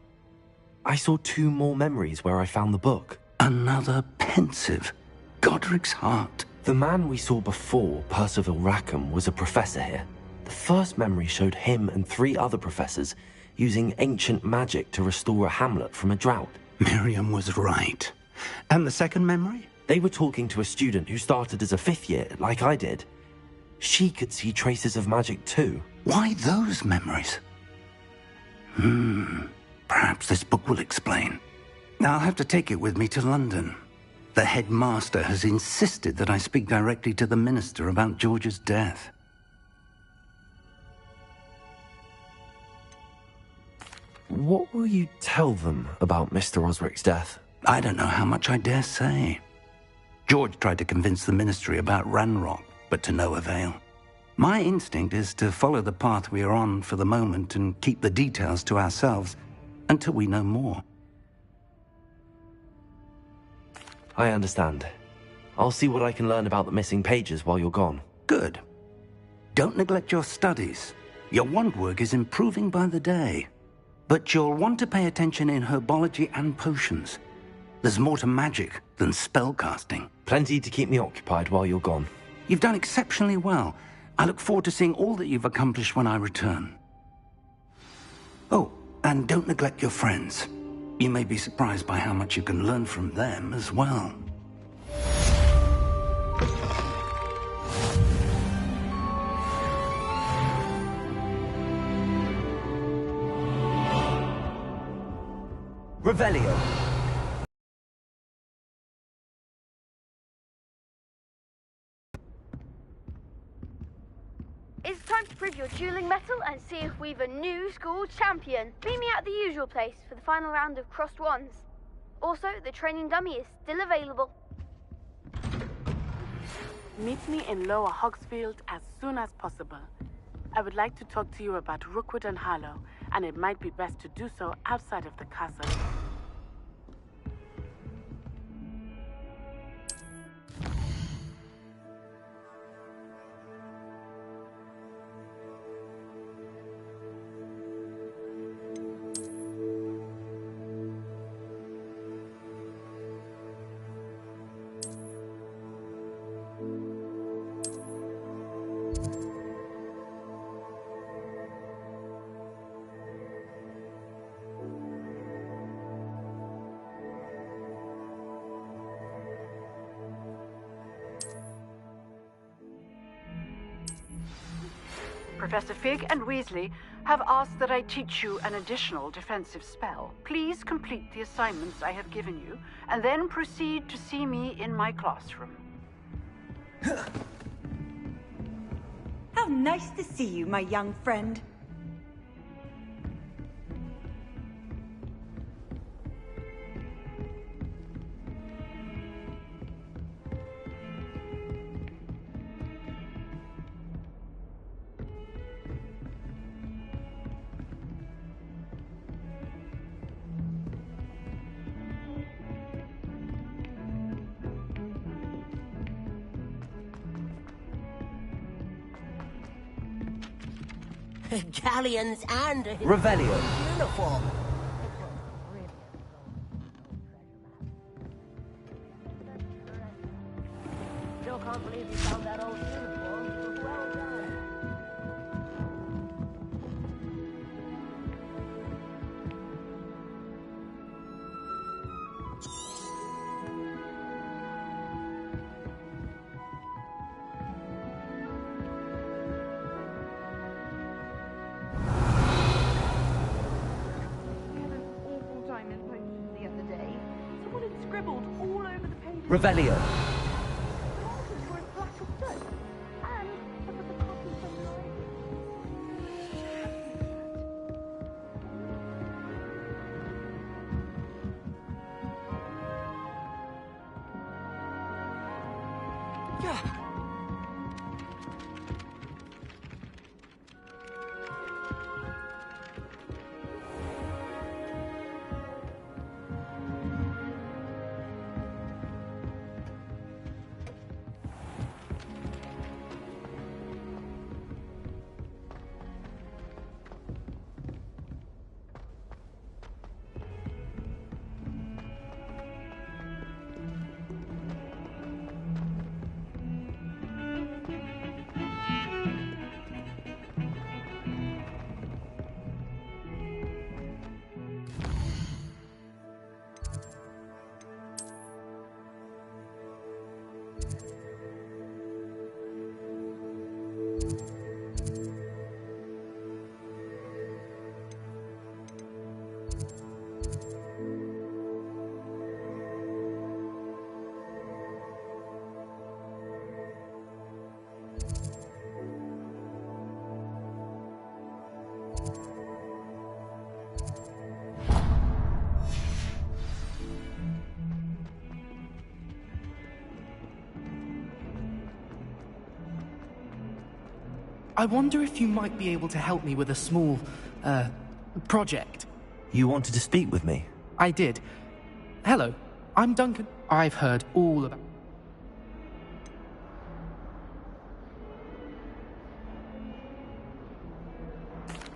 I saw 2 more memories where I found the book. Another pensive. Godric's heart. The man we saw before, Percival Rackham, was a professor here. The first memory showed him and 3 other professors using ancient magic to restore a hamlet from a drought. Miriam was right. And the second memory? They were talking to a student who started as a 5th year, like I did. She could see traces of magic too. Why those memories? Perhaps this book will explain. I'll have to take it with me to London. The headmaster has insisted that I speak directly to the minister about George's death. What will you tell them about Mr. Osric's death? I don't know how much I dare say. George tried to convince the ministry about Ranrock, but to no avail. My instinct is to follow the path we are on for the moment and keep the details to ourselves until we know more. I understand. I'll see what I can learn about the missing pages while you're gone. Good. Don't neglect your studies. Your wand work is improving by the day. But you'll want to pay attention in herbology and potions. There's more to magic than spellcasting. Plenty to keep me occupied while you're gone. You've done exceptionally well. I look forward to seeing all that you've accomplished when I return. Oh, and don't neglect your friends. You may be surprised by how much you can learn from them as well. Revelio. It's time to prove your dueling mettle and see if we've a new school champion. Meet me at the usual place for the final round of crossed wands. Also, the training dummy is still available. Meet me in Lower Hogsfield as soon as possible. I would like to talk to you about Rookwood and Harlow, and it might be best to do so outside of the castle. Professor Fig and Weasley have asked that I teach you an additional defensive spell. Please complete the assignments I have given you, and then proceed to see me in my classroom. How nice to see you, my young friend. Galleons and Revelio. uniform. Still can't believe you found that old uniform. Well done. Revelio. I wonder if you might be able to help me with a small, project. You wanted to speak with me? I did. Hello, I'm Duncan. I've heard all about...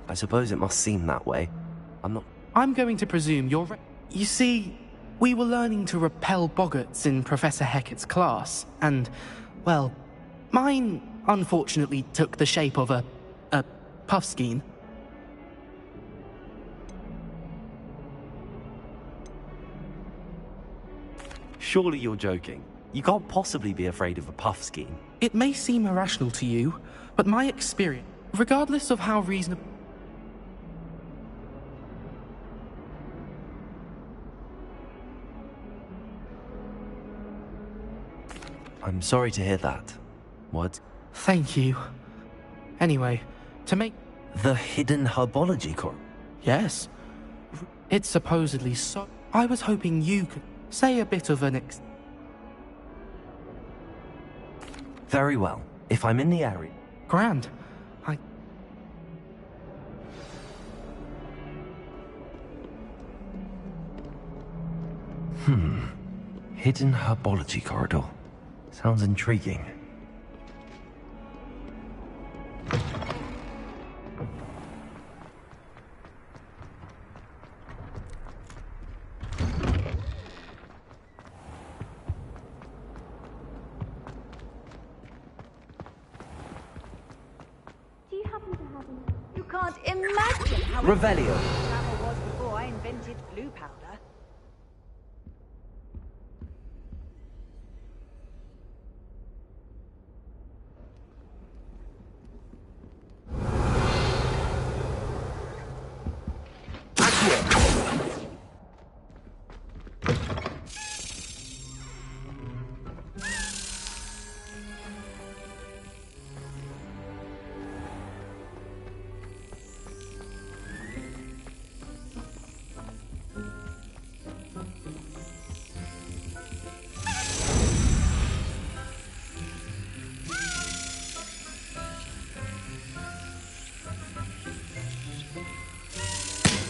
I suppose it must seem that way. I'm going to presume you're... You see, we were learning to repel boggarts in Professor Hecat's class, and, well, mine unfortunately took the shape of a puffskein. Surely you're joking. You can't possibly be afraid of a puffskein. It may seem irrational to you, but my experience, regardless of how reasonable... I'm sorry to hear that. What? Thank you. Anyway, to make... The hidden herbology core? Yes. It's supposedly so... I was hoping you could say a bit of an Very well. If I'm in the area... Grand. Hidden herbology corridor. Sounds intriguing. Do you happen to have any? You can't imagine how Revelio. travel was before I invented blue powder.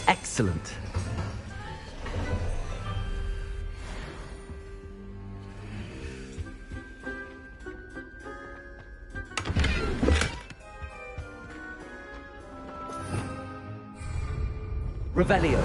Excellent. Revelio.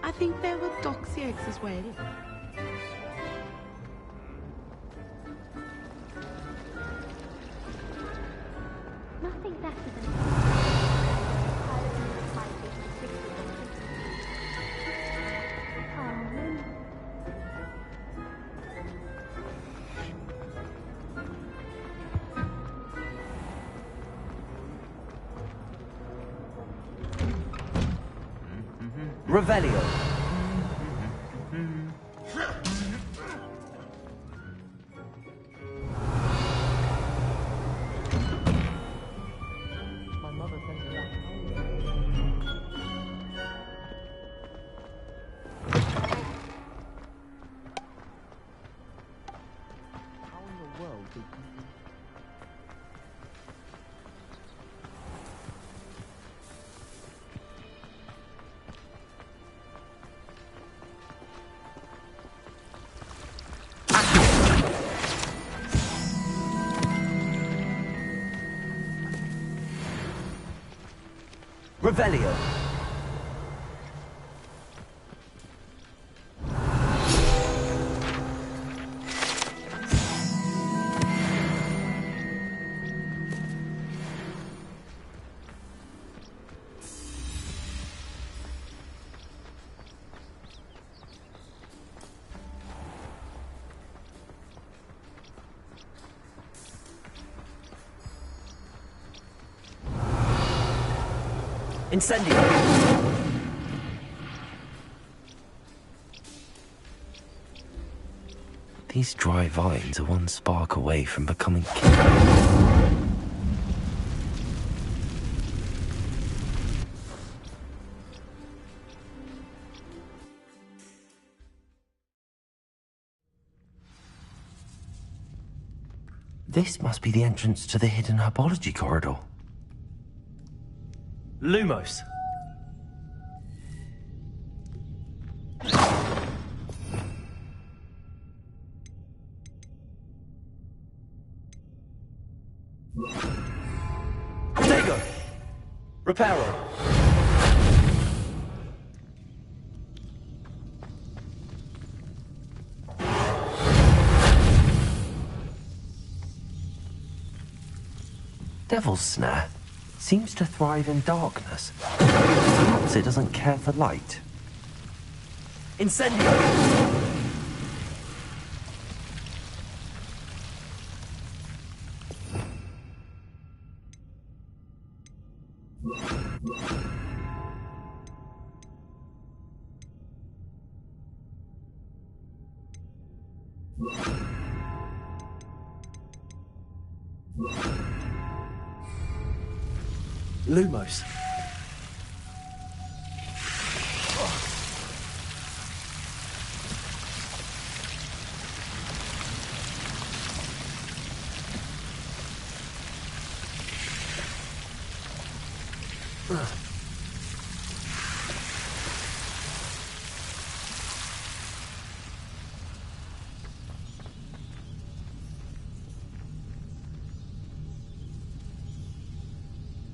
I think there were doxy eggs as well. Nothing better than... Revelio. Revelio. Incendio. These dry vines are one spark away from becoming This must be the entrance to the hidden herbology corridor. Lumos. Protego! Reparo! Devil's Snare seems to thrive in darkness. Perhaps it doesn't care for light. Incendio! Lumos.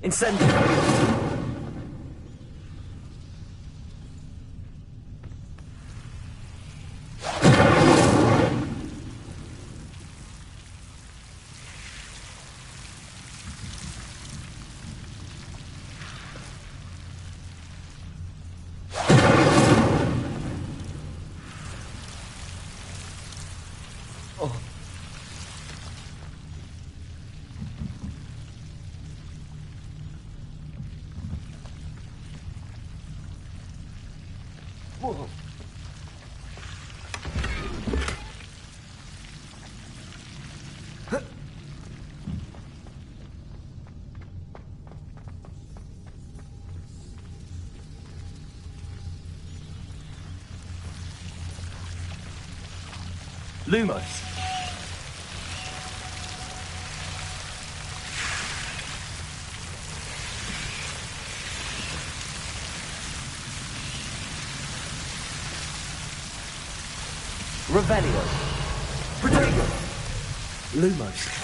Incendio! Lumos. Revelio. Protego. Lumos.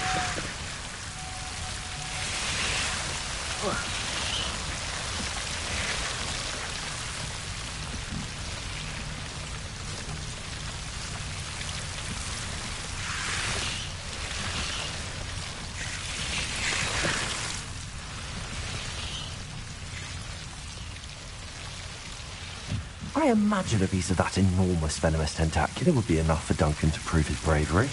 I imagine a piece of that enormous venomous tentacular would be enough for Duncan to prove his bravery.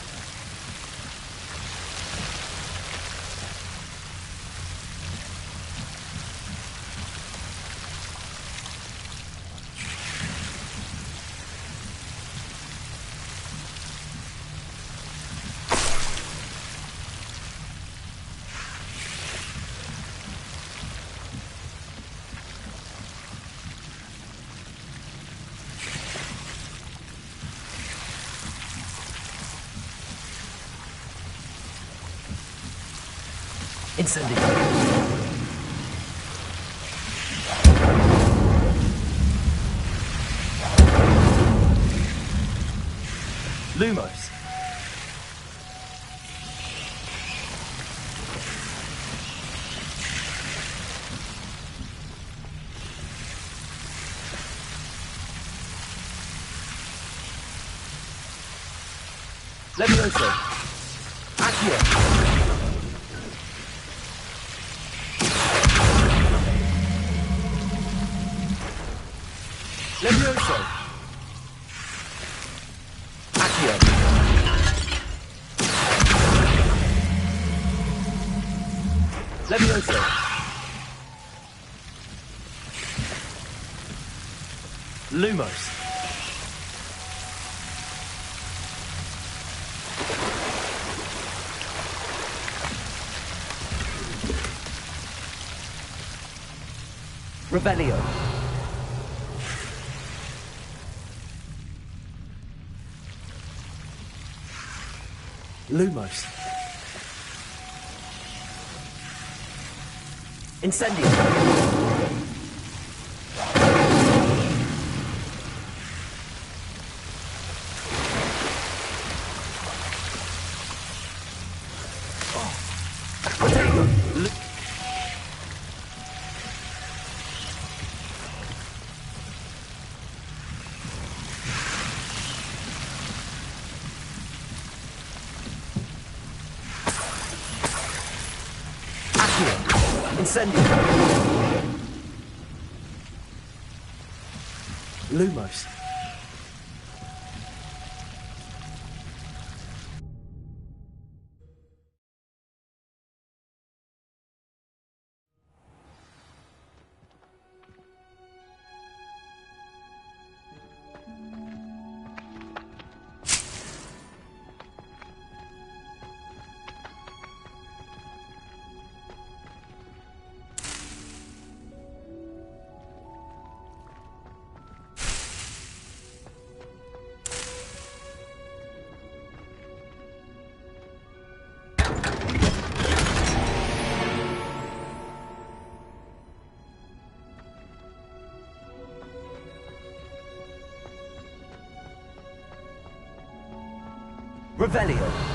Incendio. Lumos. Levioso. Accio. Levioso. Accio. Levioso. Lumos. Revelio. Lumos. Incendio! Incendio! Lumos. Revelio.